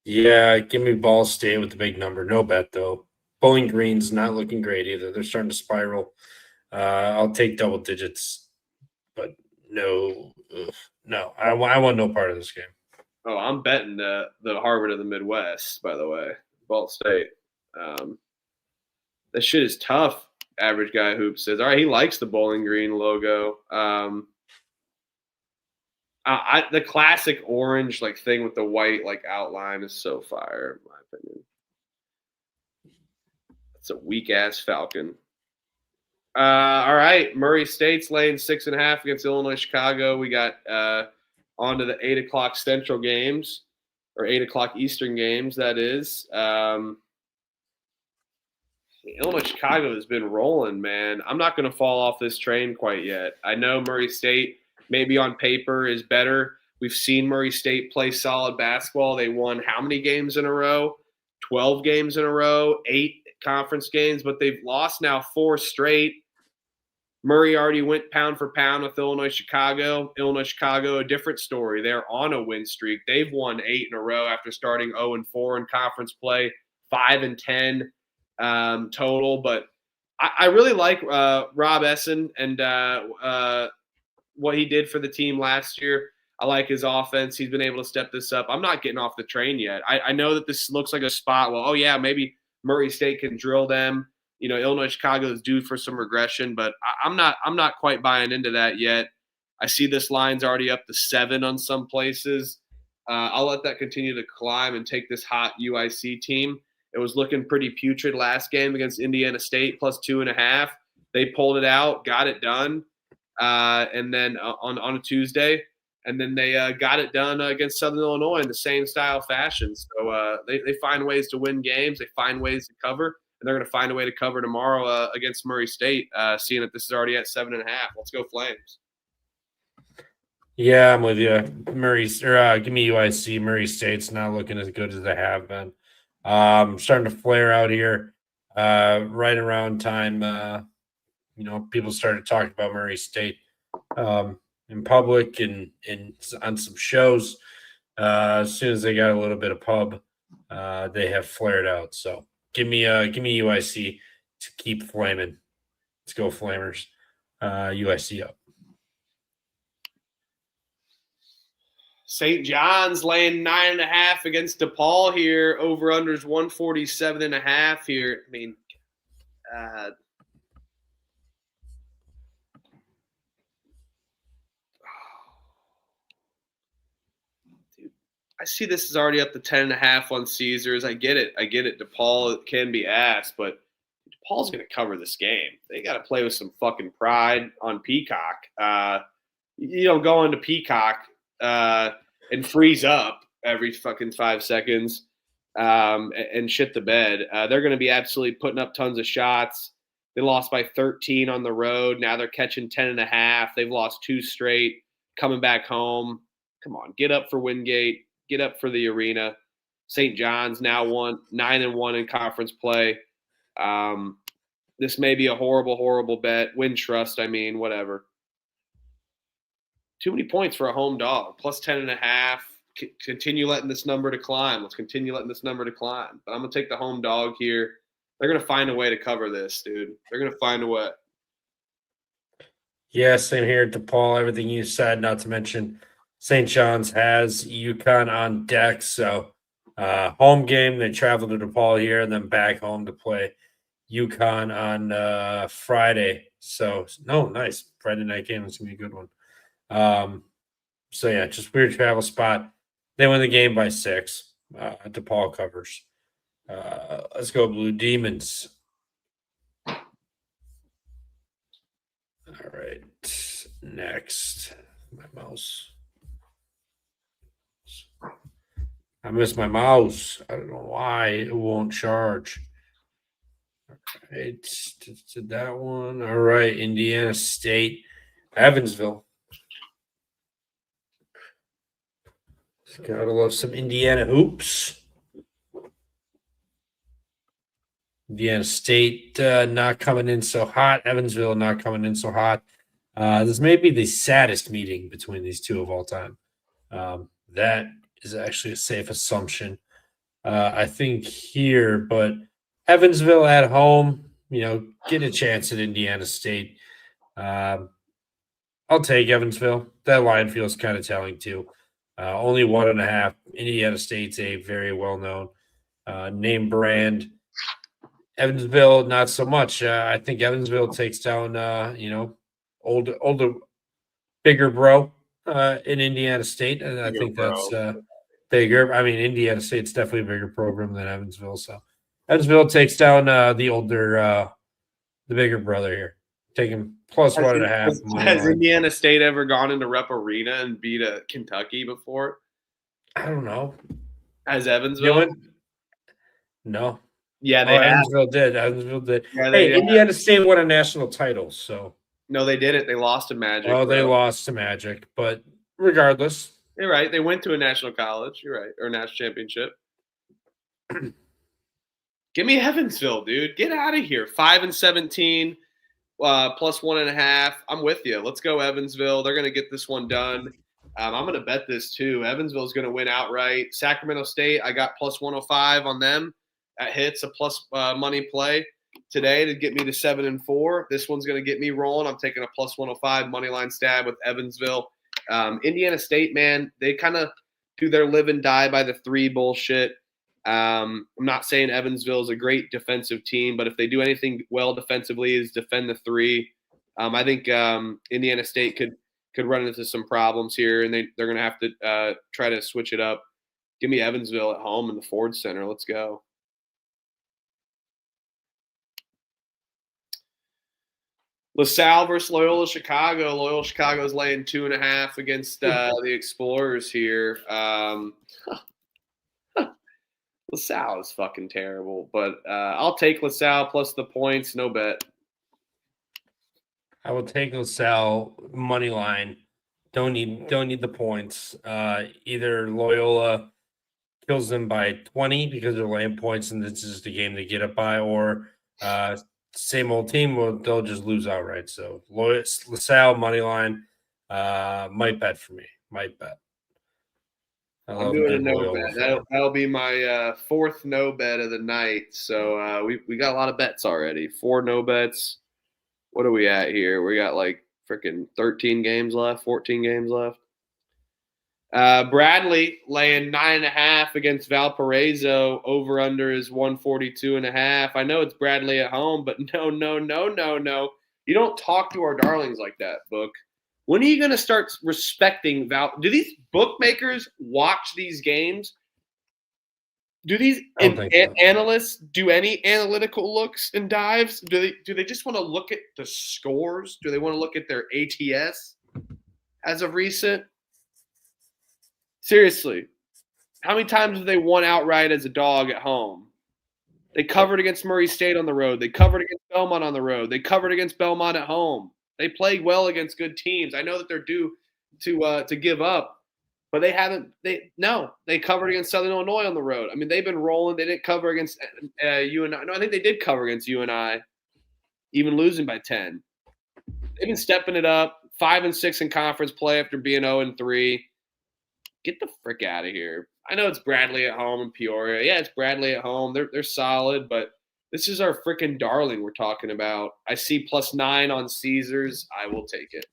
Yeah, give me Ball State with the big number. No bet, though. Bowling Green's not looking great either. They're starting to spiral. I'll take double digits, but no. I want no part of this game. Oh, I'm betting the Harvard of the Midwest, by the way. Ball State. That shit is tough, average guy hoops says. All right, he likes the Bowling Green logo. The classic orange like thing with the white like outline is so fire, in my opinion. It's a weak ass Falcon. All right, Murray State's laying 6.5 against Illinois Chicago. We got on to the 8 o'clock Central games, or 8 o'clock Eastern games, that is. Illinois Chicago has been rolling, man. I'm not going to fall off this train quite yet. I know Murray State maybe on paper is better. We've seen Murray State play solid basketball. They won how many games in a row? 12 games in a row, 8 conference games, but they've lost now 4 straight. Murray already went pound for pound with Illinois Chicago. Illinois Chicago, a different story. They're on a win streak. They've won 8 in a row after starting 0-4 in conference play, 5-10 total. But I really like Rob Essen and what he did for the team last year. I like his offense. He's been able to step this up. I'm not getting off the train yet. I know that this looks like a spot. Well, oh, yeah, maybe Murray State can drill them. You know, Illinois Chicago is due for some regression, but I'm not quite buying into that yet. I see this line's already up to 7 on some places. I'll let that continue to climb and take this hot UIC team. It was looking pretty putrid last game against Indiana State, plus 2.5. They pulled it out, got it done, and then on a Tuesday, and then they got it done against Southern Illinois in the same style fashion. So they find ways to win games. They find ways to cover, and they're going to find a way to cover tomorrow against Murray State, seeing that this is already at 7.5. Let's go Flames. Yeah, I'm with you. Give me UIC. Murray State's not looking as good as they have been. Starting to flare out here. Right around time, people started talking about Murray State in public and on some shows. As soon as they got a little bit of pub, they have flared out. So give me UIC to keep flaming. Let's go Flamers. UIC up. St. John's laying 9.5 against DePaul here. Over unders 147.5 here. I mean, dude, I see this is already up to 10.5 on Caesars. I get it. DePaul can be ass, but DePaul's going to cover this game. They got to play with some fucking pride on Peacock. You don't go into Peacock and freeze up every fucking 5 seconds and shit the bed. They're going to be absolutely putting up tons of shots. They lost by 13 on the road. Now they're catching 10.5. They've lost 2 straight, coming back home. Come on, get up for Wingate. Get up for the arena. St. John's now 9-1 in conference play. This may be a horrible, horrible bet. Win trust, whatever. Too many points for a home dog. Plus 10.5. Continue letting this number to climb. Let's continue letting this number to climb. But I'm going to take the home dog here. They're going to find a way to cover this, dude. They're going to find a way. Yeah, same here at DePaul. Everything you said, not to mention St. John's has UConn on deck. So home game, they travel to DePaul here and then back home to play UConn on Friday. So, no, nice. Friday night game is going to be a good one. So yeah, just weird travel spot. They win the game by 6. DePaul covers. Let's go Blue Demons. All right, next. My mouse. I missed my mouse. I don't know why it won't charge. All right, did that one. All right, Indiana State, Evansville. Gotta love some Indiana hoops. Indiana State not coming in so hot. Evansville not coming in so hot. This may be the saddest meeting between these two of all time. That is actually a safe assumption. I think here, but Evansville at home, get a chance at Indiana State. I'll take Evansville. That line feels kind of telling too. Only 1.5. Indiana State's a very well-known name brand. Evansville, not so much. I think Evansville takes down, older, bigger bro in Indiana State, and I think that's bigger. Indiana State's definitely a bigger program than Evansville. So Evansville takes down the bigger brother here. Taking plus 1.5. Has Indiana State ever gone into Rep Arena and beat a Kentucky before? I don't know. Has Evansville? No. Yeah, Evansville did. Yeah, Indiana State won a national title, so. No, they didn't. They lost to Magic. Oh, they lost to Magic, but regardless. You're right. They went to a national college. You're right. Or a national championship. Give me Evansville, dude. Get out of here. 5-17. Plus 1.5. I'm with you. Let's go Evansville. They're going to get this one done. I'm going to bet this too. Evansville is going to win outright. Sacramento State, I got plus 105 on them. That hits a plus money play today to get me to 7-4. This one's going to get me rolling. I'm taking a plus 105 money line stab with Evansville. Indiana State, man, they kind of do their live and die by the 3 bullshit. I'm not saying Evansville is a great defensive team, but if they do anything well defensively is defend the 3. I think Indiana State could could run into some problems here, and they're going to have to try to switch it up. Give me Evansville at home in the Ford Center. Let's go. LaSalle versus Loyola Chicago. Loyola Chicago is laying 2.5 against the Explorers here. LaSalle is fucking terrible, but I'll take LaSalle plus the points. No bet. I will take LaSalle money line. Don't need the points. Either Loyola kills them by 20 because they're laying points and this is the game to get it by, or same old team, they'll just lose outright. So LaSalle money line, might bet for me. Might bet. I'm doing a no bet. That'll be my fourth no bet of the night. So we got a lot of bets already. 4 no bets. What are we at here? We got like freaking 13 games left, 14 games left. Bradley laying 9.5 against Valparaiso. Over under is 142.5. I know it's Bradley at home, but no. You don't talk to our darlings like that, Book. When are you going to start respecting Val? Do these bookmakers watch these games? Do these analysts do any analytical looks and dives? Do they just want to look at the scores? Do they want to look at their ATS as of recent? Seriously, how many times have they won outright as a dog at home? They covered against Murray State on the road. They covered against Belmont on the road. They covered against Belmont at home. They played well against good teams. I know that they're due to give up, but they haven't. They covered against Southern Illinois on the road. I mean, they've been rolling. They didn't cover against UNI. No, I think they did cover against UNI, even losing by 10. They've been stepping it up. 5-6 in conference play after being 0-3. Get the frick out of here. I know it's Bradley at home in Peoria. Yeah, it's Bradley at home. They're solid, but this is our freaking darling we're talking about. I see +9 on Caesars. I will take it.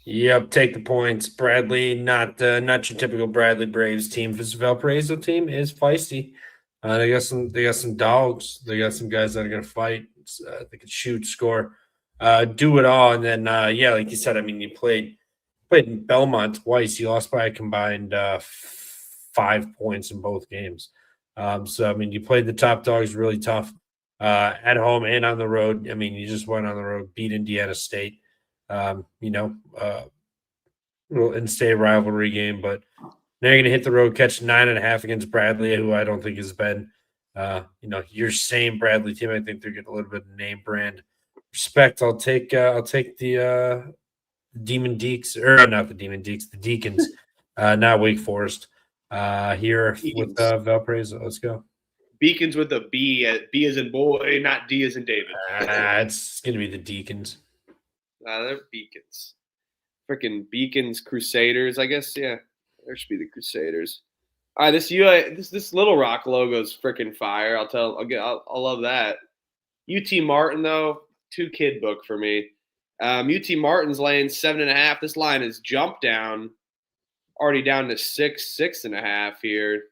Yep, take the points. Bradley, not your typical Bradley Braves team. This Valparaiso team is feisty. They got some dogs. They got some guys that are gonna fight. They can shoot, score, do it all. And then like you said, I mean, you played in Belmont twice. You lost by a combined 5 points in both games. So I mean, you played the top dogs really tough at home and on the road. I mean, you just went on the road, beat Indiana State. Little in-state rivalry game, but now you're going to hit the road, catch 9.5 against Bradley, who I don't think has been, your same Bradley team. I think they're getting a little bit of name brand respect. I'll take the Demon Deeks, or not the Demon Deeks, the Deacons, not Wake Forest. Here with Valparaiso. Let's go. Beacons with a B. B as in boy, not D as in David. It's going to be the Deacons. They're Beacons. Freaking Beacons Crusaders, I guess. Yeah, there should be the Crusaders. All right, this Little Rock logo is freaking fire. I'll love that. UT Martin though, 2 kid book for me. UT Martin's laying 7.5. This line has jumped down, already down to 6.5 here.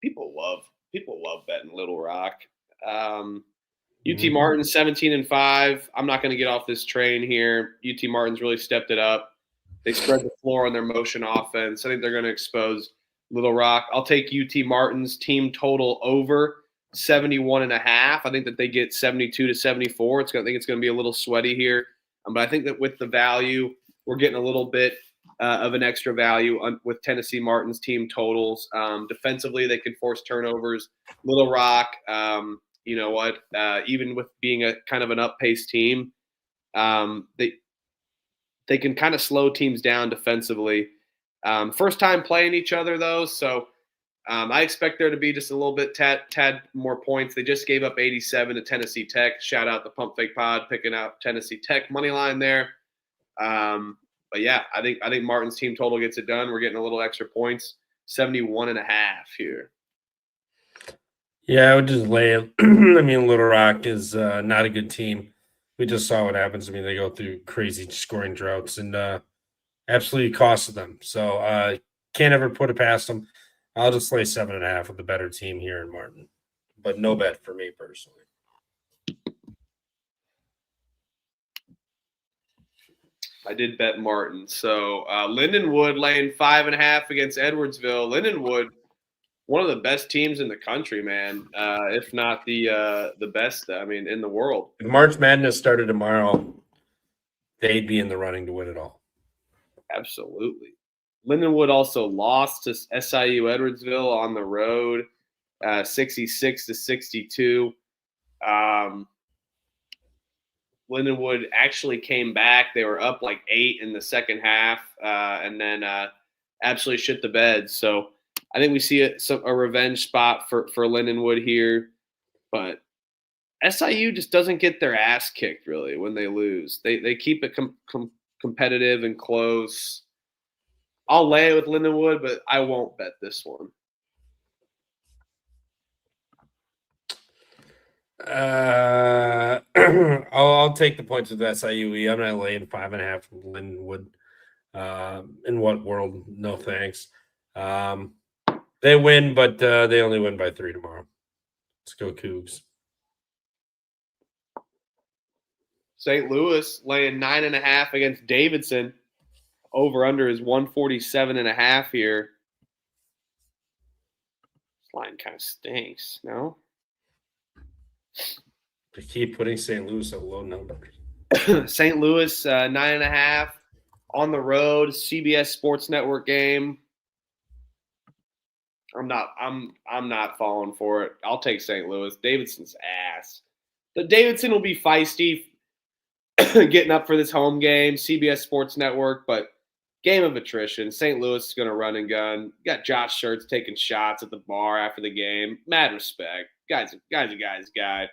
People love betting Little Rock. UT Martin 17-5. I'm not going to get off this train here. UT Martin's really stepped it up. They spread the floor on their motion offense. I think they're going to expose Little Rock. I'll take UT Martin's team total over 71.5. I think that they get 72-74. I think it's going to be a little sweaty here. But I think that with the value, we're getting a little bit of an extra value with Tennessee Martin's team totals. Defensively, they can force turnovers. Little Rock, you know what? Even with being a kind of an up-paced team, they can kind of slow teams down defensively. First time playing each other, though, so I expect there to be just a little bit tad more points. They just gave up 87 to Tennessee Tech. Shout out the Pump Fake Pod picking out Tennessee Tech money line there. But yeah, I think Martin's team total gets it done. We're getting a little extra points, 71.5 here. Yeah, I would just lay it. I mean, Little Rock is not a good team. We just saw what happens. I mean, they go through crazy scoring droughts and absolutely costed them. So can't ever put it past them. I'll just lay 7.5 with the better team here in Martin, but no bet for me personally. I did bet Martin. So Lindenwood laying 5.5 against Edwardsville. Lindenwood, one of the best teams in the country, man. If not the best, I mean, in the world. If March Madness started tomorrow, they'd be in the running to win it all. Absolutely. Lindenwood also lost to SIU Edwardsville on the road, 66-62. Lindenwood actually came back. They were up like 8 in the second half, and then absolutely shit the bed. So I think we see a revenge spot for Lindenwood here, but SIU just doesn't get their ass kicked really when they lose. They keep it competitive and close. I'll lay it with Lindenwood, but I won't bet this one. I'll take the points with SIUE. I'm not laying 5.5 from Lindenwood. In what world? No thanks. They win, but they only win by 3 tomorrow. Let's go Cougs. St. Louis laying 9.5 against Davidson. Over under is 147.5 here. This line kind of stinks, no? They keep putting St. Louis at low numbers. St. Louis 9.5 on the road. CBS Sports Network game. I'm not falling for it. I'll take St. Louis. Davidson's ass. The Davidson will be feisty, getting up for this home game. CBS Sports Network, but game of attrition. St. Louis is going to run and gun. You got Josh Schertz taking shots at the bar after the game. Mad respect. Guy's a guy's guy.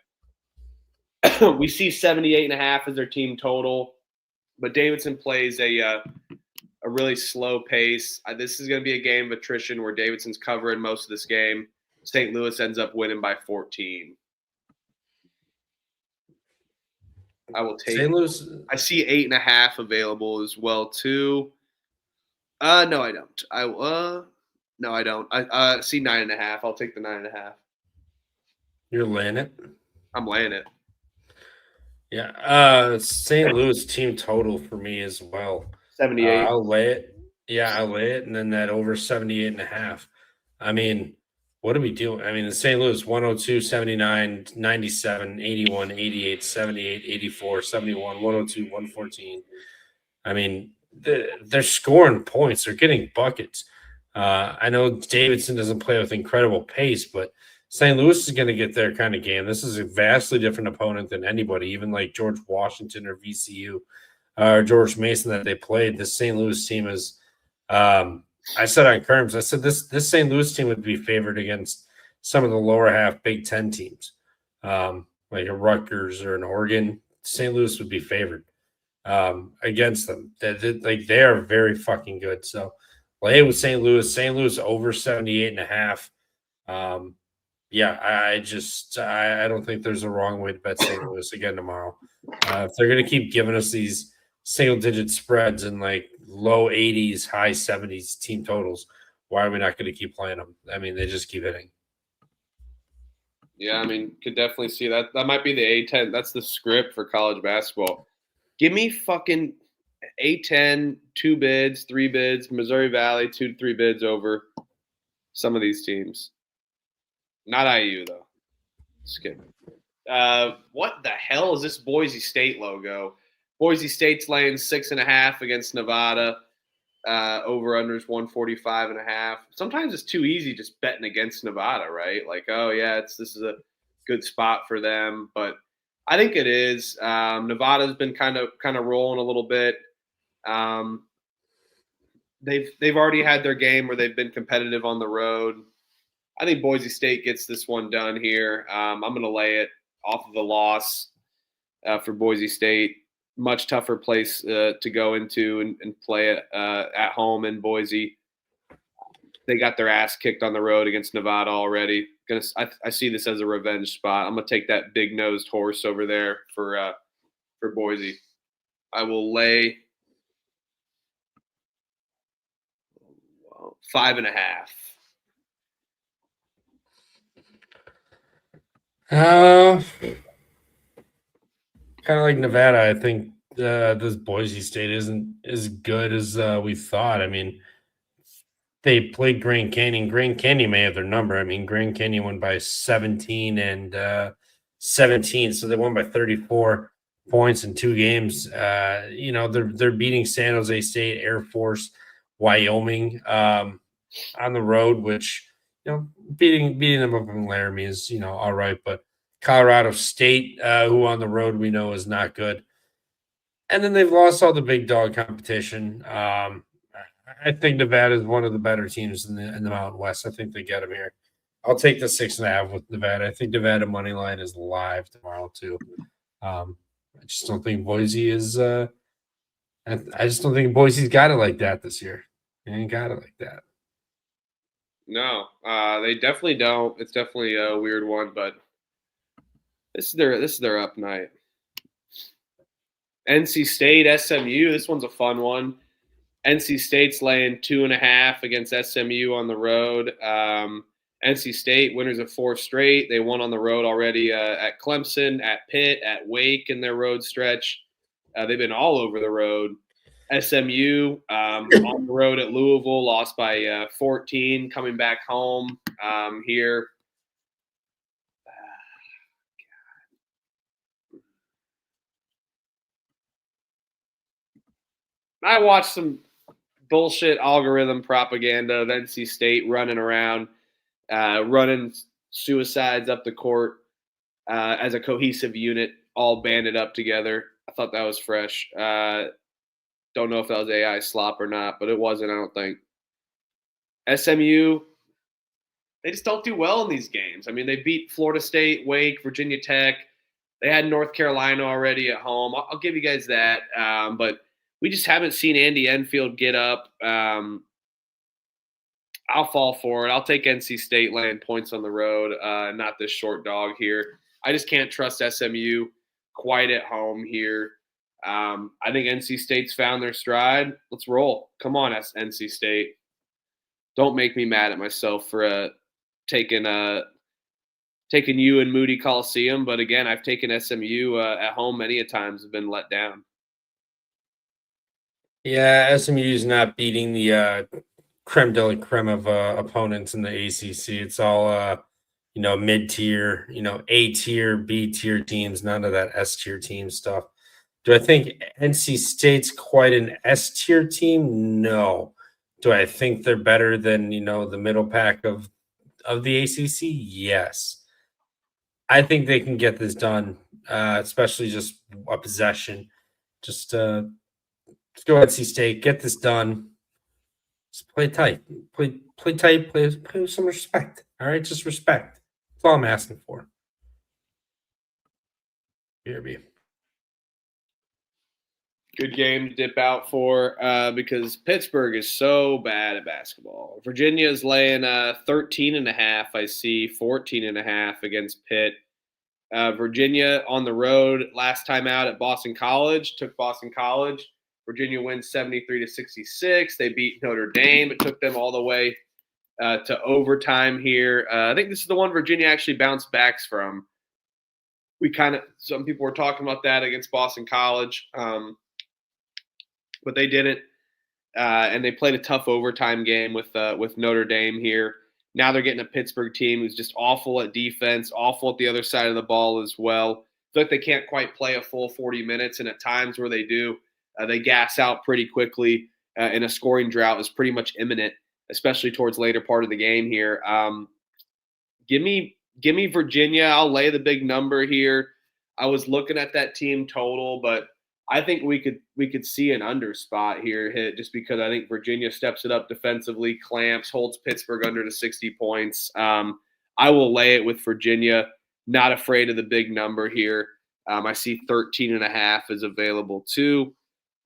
We see 78.5 as their team total, but Davidson plays a really slow pace. This is going to be a game of attrition where Davidson's covering most of this game. St. Louis ends up winning by 14. I will take St. Louis. I see 8.5 available as well too. No, I don't. No, I don't. I see 9.5. I'll take the 9.5. You're laying it. I'm laying it. Yeah. St. Louis team total for me as well. 78. I'll lay it. Yeah, I'll lay it, and then that over 78.5. I mean, what do we do? I mean, in St. Louis, 102, 79, 97, 81, 88, 78, 84, 71, 102, 114. I mean, they're scoring points. They're getting buckets. I know Davidson doesn't play with incredible pace, but St. Louis is going to get their kind of game. This is a vastly different opponent than anybody, even like George Washington or VCU or George Mason that they played. This St. Louis team is I said on Kerms, I said this St. Louis team would be favored against some of the lower half Big Ten teams, like a Rutgers or an Oregon. St. Louis would be favored against them. They are very fucking good. So lay with St. Louis over 78.5. Yeah, I don't think there's a wrong way to bet St. Louis again tomorrow. If they're going to keep giving us these single-digit spreads and like low 80s, high 70s team totals, why are we not going to keep playing them? I mean, they just keep hitting. Yeah, I mean, could definitely see that. That might be the A10. That's the script for college basketball. Give me fucking A10, 2 bids, 3 bids, Missouri Valley, 2 to 3 bids over some of these teams. Not IU, though. Skip. What the hell is this Boise State logo? Boise State's laying 6.5 against Nevada. Over unders 145.5. Sometimes it's too easy just betting against Nevada, right? Like, oh yeah, this is a good spot for them. But I think it is. Nevada's been kind of rolling a little bit. They've already had their game where they've been competitive on the road. I think Boise State gets this one done here. I'm going to lay it off of the loss for Boise State. Much tougher place to go into and play it at home in Boise. They got their ass kicked on the road against Nevada already. I see this as a revenge spot. I'm going to take that big-nosed horse over there for Boise. I will lay 5.5. Kind of like Nevada, I think this Boise State isn't as good as we thought. I mean, they played Grand Canyon. Grand Canyon may have their number. I mean, Grand Canyon won by 17 and 17, so they won by 34 points in 2 games. They're beating San Jose State, Air Force, Wyoming on the road, which beating them up in Laramie is all right, but Colorado State, who on the road we know is not good, and then they've lost all the big dog competition. I think Nevada is one of the better teams in the Mountain West. I think they get them here. I'll take the 6.5 with Nevada. I think Nevada money line is live tomorrow too. I just don't think Boise is. I just don't think Boise's got it like that this year. They ain't got it like that. No, they definitely don't. It's definitely a weird one, but this is their up night. NC State, SMU. This one's a fun one. NC State's laying 2.5 against SMU on the road. NC State, winners of 4 straight. They won on the road already at Clemson, at Pitt, at Wake in their road stretch. They've been all over the road. SMU on the road at Louisville, lost by 14, coming back home here. I watched some bullshit algorithm propaganda of NC State running around, running suicides up the court as a cohesive unit, all banded up together. I thought that was fresh. Don't know if that was AI slop or not, but it wasn't, I don't think. SMU, they just don't do well in these games. I mean, they beat Florida State, Wake, Virginia Tech. They had North Carolina already at home. I'll give you guys that. But we just haven't seen Andy Enfield get up. I'll fall for it. I'll take NC State laying points on the road, not this short dog here. I just can't trust SMU quite at home here. I think NC State's found their stride. Let's roll. Come on, NC State. Don't make me mad at myself for taking you and Moody Coliseum. But again, I've taken SMU at home many a times, have been let down. Yeah, SMU's not beating the creme de la creme of opponents in the ACC. It's all mid-tier, A-tier, B-tier teams, none of that S-tier team stuff. Do I think NC State's quite an S-tier team? No. Do I think they're better than, the middle pack of the ACC? Yes. I think they can get this done, especially just a possession. Just let's go NC State, get this done. Just play tight. Play tight, play with some respect. All right, just respect. That's all I'm asking for. BRB. Good game to dip out for because Pittsburgh is so bad at basketball. Virginia is laying 13.5. I see 14.5 against Pitt. Virginia on the road last time out at Boston College, took Boston College. Virginia wins 73-66. They beat Notre Dame. It took them all the way to overtime here. I think this is the one Virginia actually bounced back from. Some people were talking about that against Boston College. But they didn't, and they played a tough overtime game with Notre Dame here. Now they're getting a Pittsburgh team who's just awful at defense, awful at the other side of the ball as well. I feel like they can't quite play a full 40 minutes, and at times where they do, they gas out pretty quickly, and a scoring drought is pretty much imminent, especially towards later part of the game here. Give me Virginia. I'll lay the big number here. I was looking at that team total, but I think we could see an under spot here hit just because I think Virginia steps it up defensively, clamps, holds Pittsburgh under to 60 points. I will lay it with Virginia. Not afraid of the big number here. I see 13.5 is available too.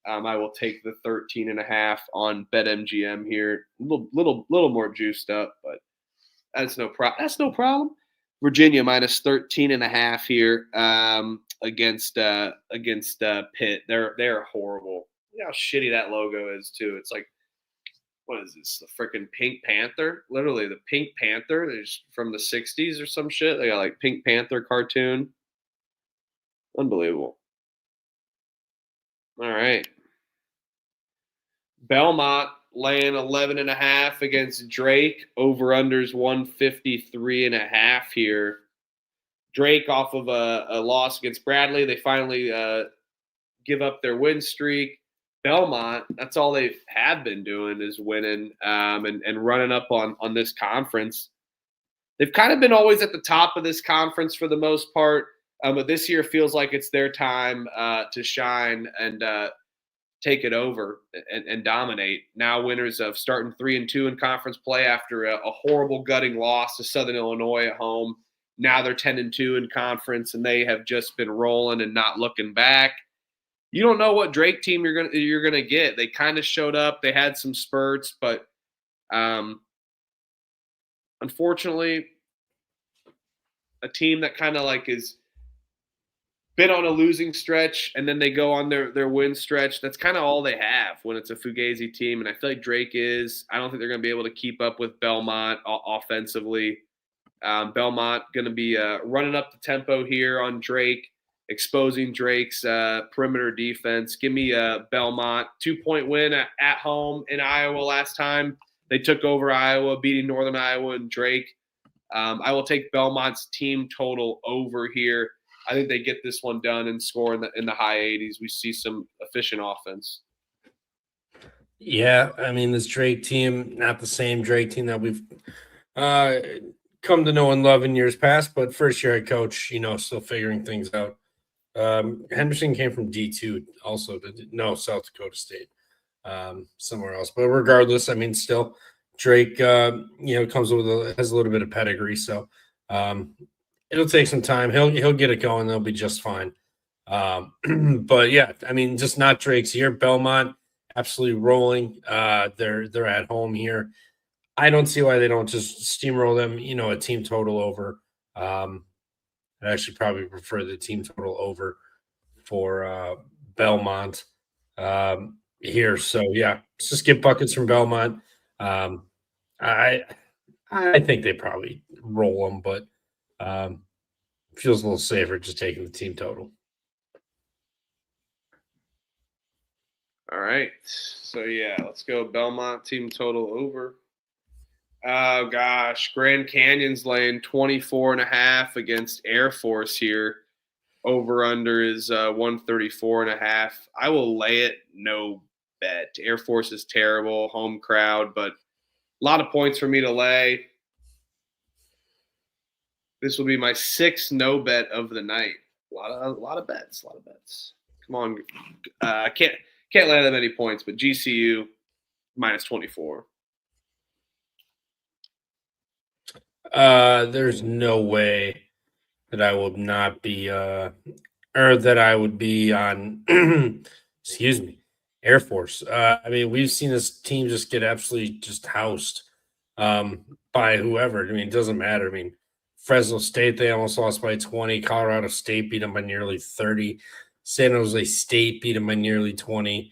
I will take the 13.5 on BetMGM here. Little more juiced up, but that's no problem. Virginia minus 13.5 here against Pitt. They're horrible. You know how shitty that logo is too. It's like, what is this? The freaking Pink Panther? Literally the Pink Panther. There's from the 60s or some shit. They got like Pink Panther cartoon. Unbelievable. All right. Belmont laying 11.5 against Drake. Over-unders 153.5 here. Drake off of a loss against Bradley. They finally give up their win streak. Belmont, that's all they have been doing is winning and running up on this conference. They've kind of been always at the top of this conference for the most part, but this year feels like it's their time to shine and take it over and dominate. Now winners of starting 3-2 in conference play after a horrible gutting loss to Southern Illinois at home. Now they're 10-2 in conference, and they have just been rolling and not looking back. You don't know what Drake team you're gonna get. They kind of showed up. They had some spurts, but unfortunately, a team that kind of like is been on a losing stretch and then they go on their win stretch. That's kind of all they have when it's a Fugazi team. And I feel like Drake is. I don't think they're going to be able to keep up with Belmont offensively. Belmont going to be running up the tempo here on Drake, exposing Drake's perimeter defense. Give me Belmont 2-point win at home in Iowa last time. They took over Iowa, beating Northern Iowa and Drake. I will take Belmont's team total over here. I think they get this one done and score in the high 80s. We see some efficient offense. Yeah, I mean, this Drake team, not the same Drake team that we've come to know and love in years past, but first year head coach, still figuring things out. Henderson came from D2 also South Dakota State, somewhere else. But regardless, I mean, still Drake, comes has a little bit of pedigree, so it'll take some time. He'll get it going. They'll be just fine. But yeah, I mean, just not Drake's year. Belmont absolutely rolling. They're at home here. I don't see why they don't just steamroll them. A team total over. I'd actually probably prefer the team total over for Belmont here. So yeah, let's just get buckets from Belmont. I think they probably roll them, but feels a little safer just taking the team total. All right. So yeah, let's go Belmont team total over. Oh gosh, Grand Canyon's laying 24.5 against Air Force here. Over under is 134.5. I will lay it, no bet. Air Force is terrible, home crowd, but a lot of points for me to lay. This will be my 6th no bet of the night. A lot of bets. Come on, I can't lay that many points, but GCU minus 24. There's no way that I will not be or that I would be on excuse me, Air Force. I mean, we've seen this team just get absolutely just housed by whoever. I mean, it doesn't matter. I mean, Fresno State, they almost lost by 20. Colorado State beat them by nearly 30. San Jose State beat them by nearly 20. I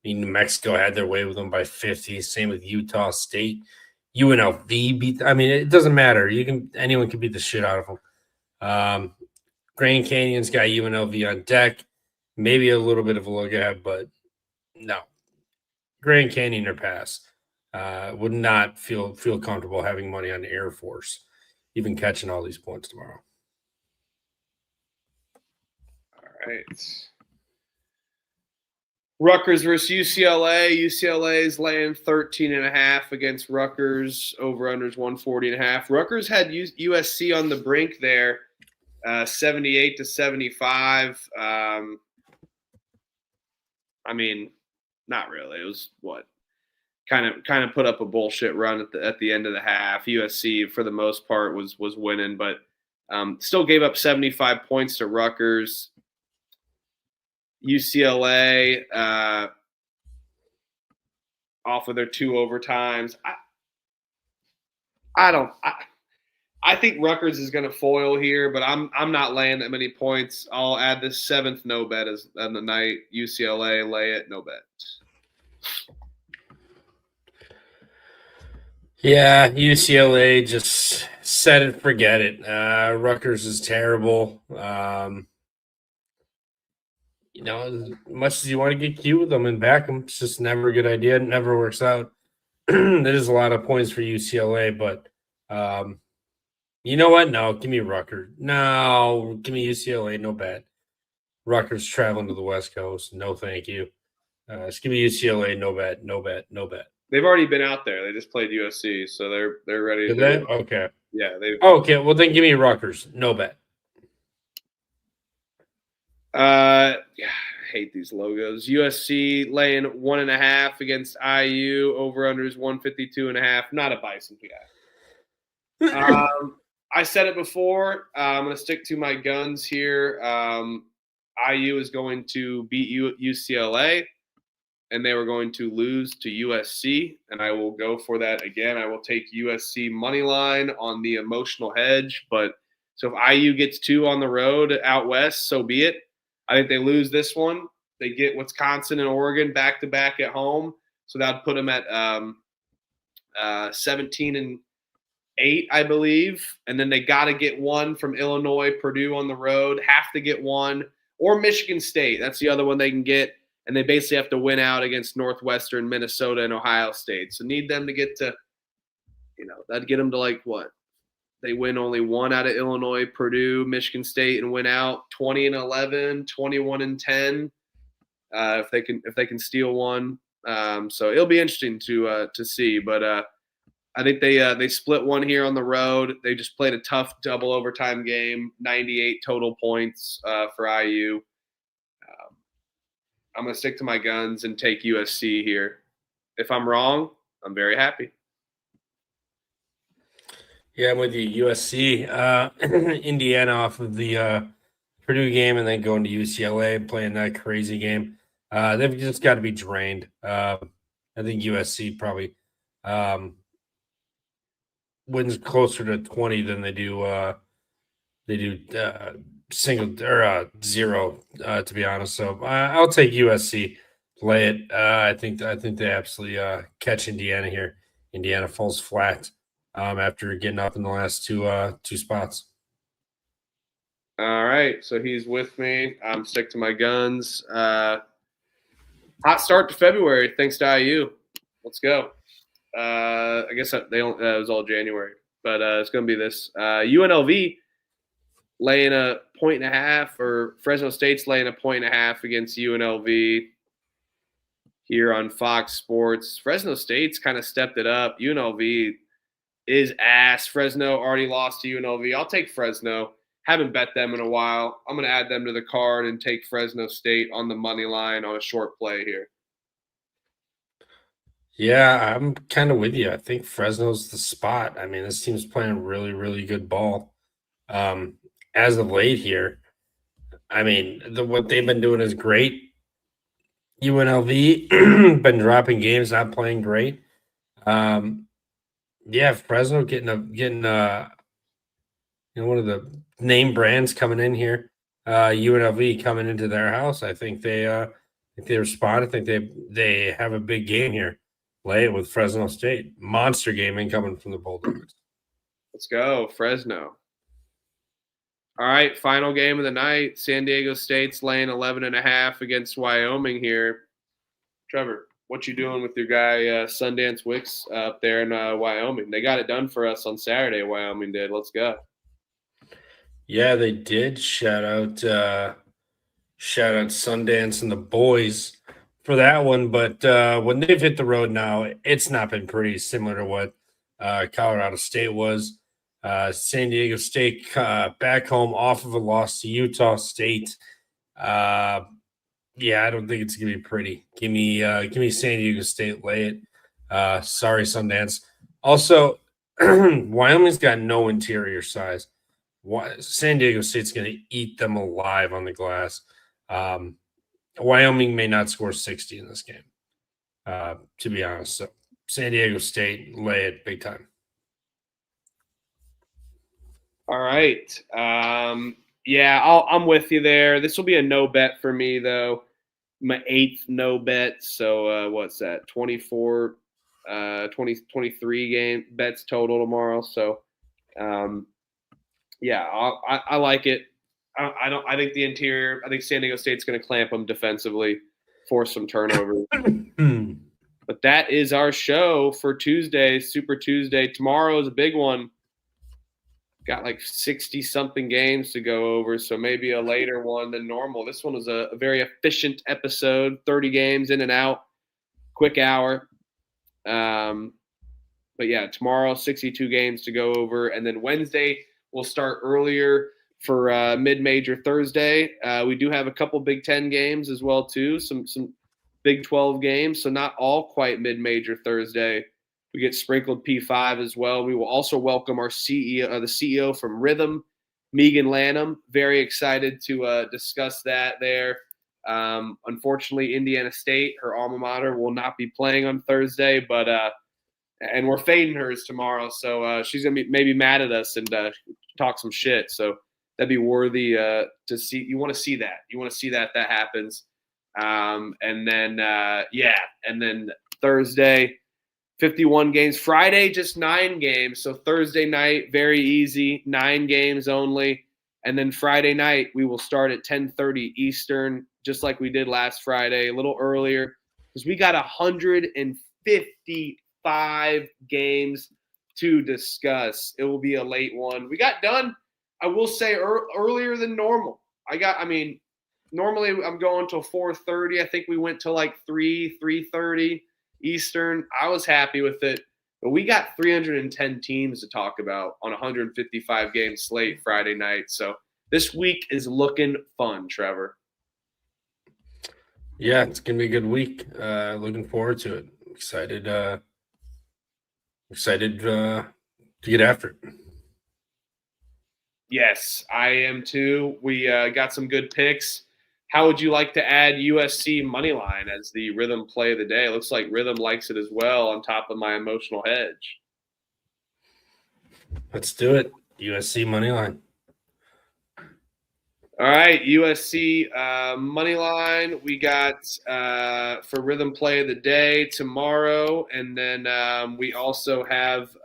mean, New Mexico had their way with them by 50. Same with Utah State. UNLV beat. I mean, it doesn't matter. Anyone can beat the shit out of them. Grand Canyon's got UNLV on deck. Maybe a little bit of a look ahead, but no. Grand Canyon or pass. Would not feel comfortable having money on the Air Force, even catching all these points tomorrow. All right. Rutgers versus UCLA. UCLA is laying 13.5 against Rutgers. Over-unders 140.5. Rutgers had USC on the brink there, 78-75. I mean, not really. It was what? Kind of put up a bullshit run at the end of the half. USC for the most part was winning, but still gave up 75 points to Rutgers. UCLA off of their 2 overtimes. I think Rutgers is going to foil here, but I'm not laying that many points. I'll add this 7th no bet on the night. UCLA lay it, no bet. Yeah, UCLA just set it, forget it. Rutgers is terrible. as much as you want to get cute with them and back them, it's just never a good idea. It never works out. That is a lot of points for UCLA, but you know what? No, give me Rutgers. No, give me UCLA. No bet. Rutgers traveling to the West Coast. No, thank you. Just give me UCLA. No bet. No bet. No bet. They've already been out there. They just played USC, so they're ready to Did do they? it. Okay. Yeah, they. Okay. Well, then give me Rutgers. No bet. I hate these logos. USC laying 1.5 against IU. Over under is 152.5. Not a Bison guy. I said it before. I'm going to stick to my guns here. IU is going to beat UCLA, and they were going to lose to USC, and I will go for that again. I will take USC money line on the emotional hedge. But so if IU gets 2 on the road out west, so be it. I think they lose this one. They get Wisconsin and Oregon back to back at home, so that would put them at 17-8, I believe. And then they got to get one from Illinois, Purdue on the road. Have to get one, or Michigan State. That's the other one they can get. And they basically have to win out against Northwestern, Minnesota, and Ohio State. So need them to get to, that'd get them to like what? They win only one out of Illinois, Purdue, Michigan State, and win out 20-11, 21-10. If they can steal one. So it'll be interesting to see. But I think they split one here on the road. They just played a tough double overtime game, 98 total points for IU. I'm going to stick to my guns and take USC here. If I'm wrong, I'm very happy. Yeah, I'm with you. USC, Indiana off of the Purdue game, and then going to UCLA playing that crazy game. They've just got to be drained. I think USC probably wins closer to 20 than they do single or zero, to be honest. So I'll take USC. Play it. I think they absolutely catch Indiana here. Indiana falls flat after getting up in the last two spots. All right, so he's with me. I'm stick to my guns. Hot start to February thanks to IU. Let's go. I guess it was all January, but it's going to be this. UNLV laying a 1.5, or Fresno State's laying a 1.5 against UNLV here on Fox Sports. Fresno State's kind of stepped it up. UNLV is ass. Fresno already lost to UNLV. I'll take Fresno. Haven't bet them in a while. I'm going to add them to the card and take Fresno State on the money line on a short play here. Yeah, I'm kind of with you. I think Fresno's the spot. I mean, this team's playing really, really good ball as of late here. I mean, what they've been doing is great. UNLV been dropping games, not playing great. Yeah, Fresno getting one of the name brands coming in here. UNLV coming into their house. I think they respond. I think they have a big game here. Lay it with Fresno State. Monster game incoming from the Bulldogs. Let's go, Fresno. All right, final game of the night. San Diego State's laying 11.5 against Wyoming here. Trevor, what you doing with your guy Sundance Wicks up there in Wyoming? They got it done for us on Saturday. Wyoming did. Let's go. Yeah, they did. Shout out Sundance and the boys for that one. But when they've hit the road now, it's not been pretty, similar to what Colorado State was. San Diego State back home off of a loss to Utah State. Yeah, I don't think it's gonna be pretty. Give me San Diego State. Lay it. Sorry, Sundance. Also, Wyoming's got no interior size. San Diego State's going to eat them alive on the glass. Wyoming may not score 60 in this game, to be honest. So San Diego State, lay it big time. All right. Yeah, I'm with you there. This will be a no bet for me, though. My 8th no bet. So what's that? 23 game bets total tomorrow. So, yeah, I like it. I think the interior. I think San Diego State's going to clamp them defensively, force some turnovers. But that is our show for Tuesday, Super Tuesday. Tomorrow is a big one. Got like 60-something games to go over, so maybe a later one than normal. This one was a very efficient episode, 30 games in and out, quick hour. But yeah, tomorrow, 62 games to go over. And then Wednesday, we'll start earlier for mid-major Thursday. We do have a couple Big Ten games as well, too, some Big 12 games, so not all quite mid-major Thursday. We get sprinkled P5 as well. We will also welcome our CEO, the CEO from Rhythm, Megan Lanham. Very excited to discuss that there. Unfortunately, Indiana State, her alma mater, will not be playing on Thursday, but and we're fading hers tomorrow, so she's gonna be maybe mad at us and talk some shit. So that'd be worthy to see. You want to see that. You want to see that happens. And then Thursday, 51 games. Friday, just 9 games. So Thursday night, very easy, 9 games only. And then Friday night, we will start at 10:30 Eastern, just like we did last Friday, a little earlier, because we got 155 games to discuss. It will be a late one. We got done, I will say, earlier than normal. Normally I'm going till 4:30. I think we went to like 3:30 Eastern. I was happy with it. But we got 310 teams to talk about on a 155 game slate Friday night. So this week is looking fun, Trevor. Yeah, it's gonna be a good week. Looking forward to it. Excited to get after it. Yes, I am too. We got some good picks. How would you like to add USC money line as the Rhythm play of the day? It looks like Rhythm likes it as well on top of my emotional hedge. Let's do it. USC money line. All right, USC money line. We got for Rhythm play of the day tomorrow, and then we also have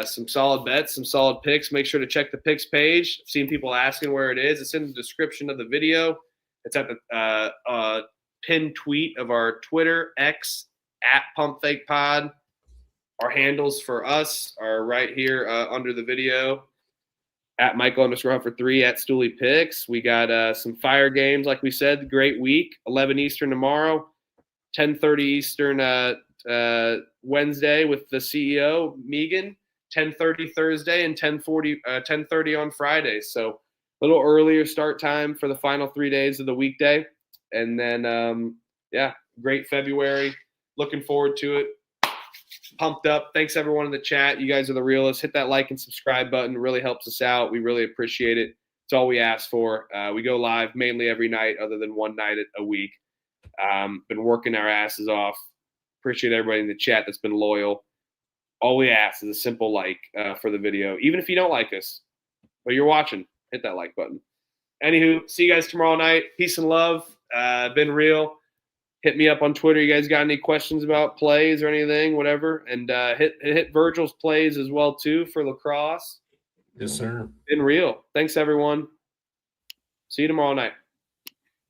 some solid bets, some solid picks. Make sure to check the picks page. I've seen people asking where it is. It's in the description of the video. It's at the pinned tweet of our Twitter, X, at PumpFakePod. Our handles for us are right here under the video. At Michael_Humper3, at Stooley Picks. We got some fire games, like we said. Great week. 11 Eastern tomorrow. 10:30 Eastern Wednesday with the CEO, Megan. 10:30 Thursday and 10:30 on Friday. So a little earlier start time for the final 3 days of the weekday. And then, great February. Looking forward to it. Pumped up. Thanks, everyone in the chat. You guys are the realists. Hit that like and subscribe button. It really helps us out. We really appreciate it. It's all we ask for. We go live mainly every night other than one night a week. Been working our asses off. Appreciate everybody in the chat that's been loyal. All we ask is a simple like for the video. Even if you don't like us, but you're watching, hit that like button. Anywho, see you guys tomorrow night. Peace and love. Been real. Hit me up on Twitter. You guys got any questions about plays or anything, whatever. And hit Virgil's plays as well, too, for lacrosse. Yes, sir. Been real. Thanks, everyone. See you tomorrow night.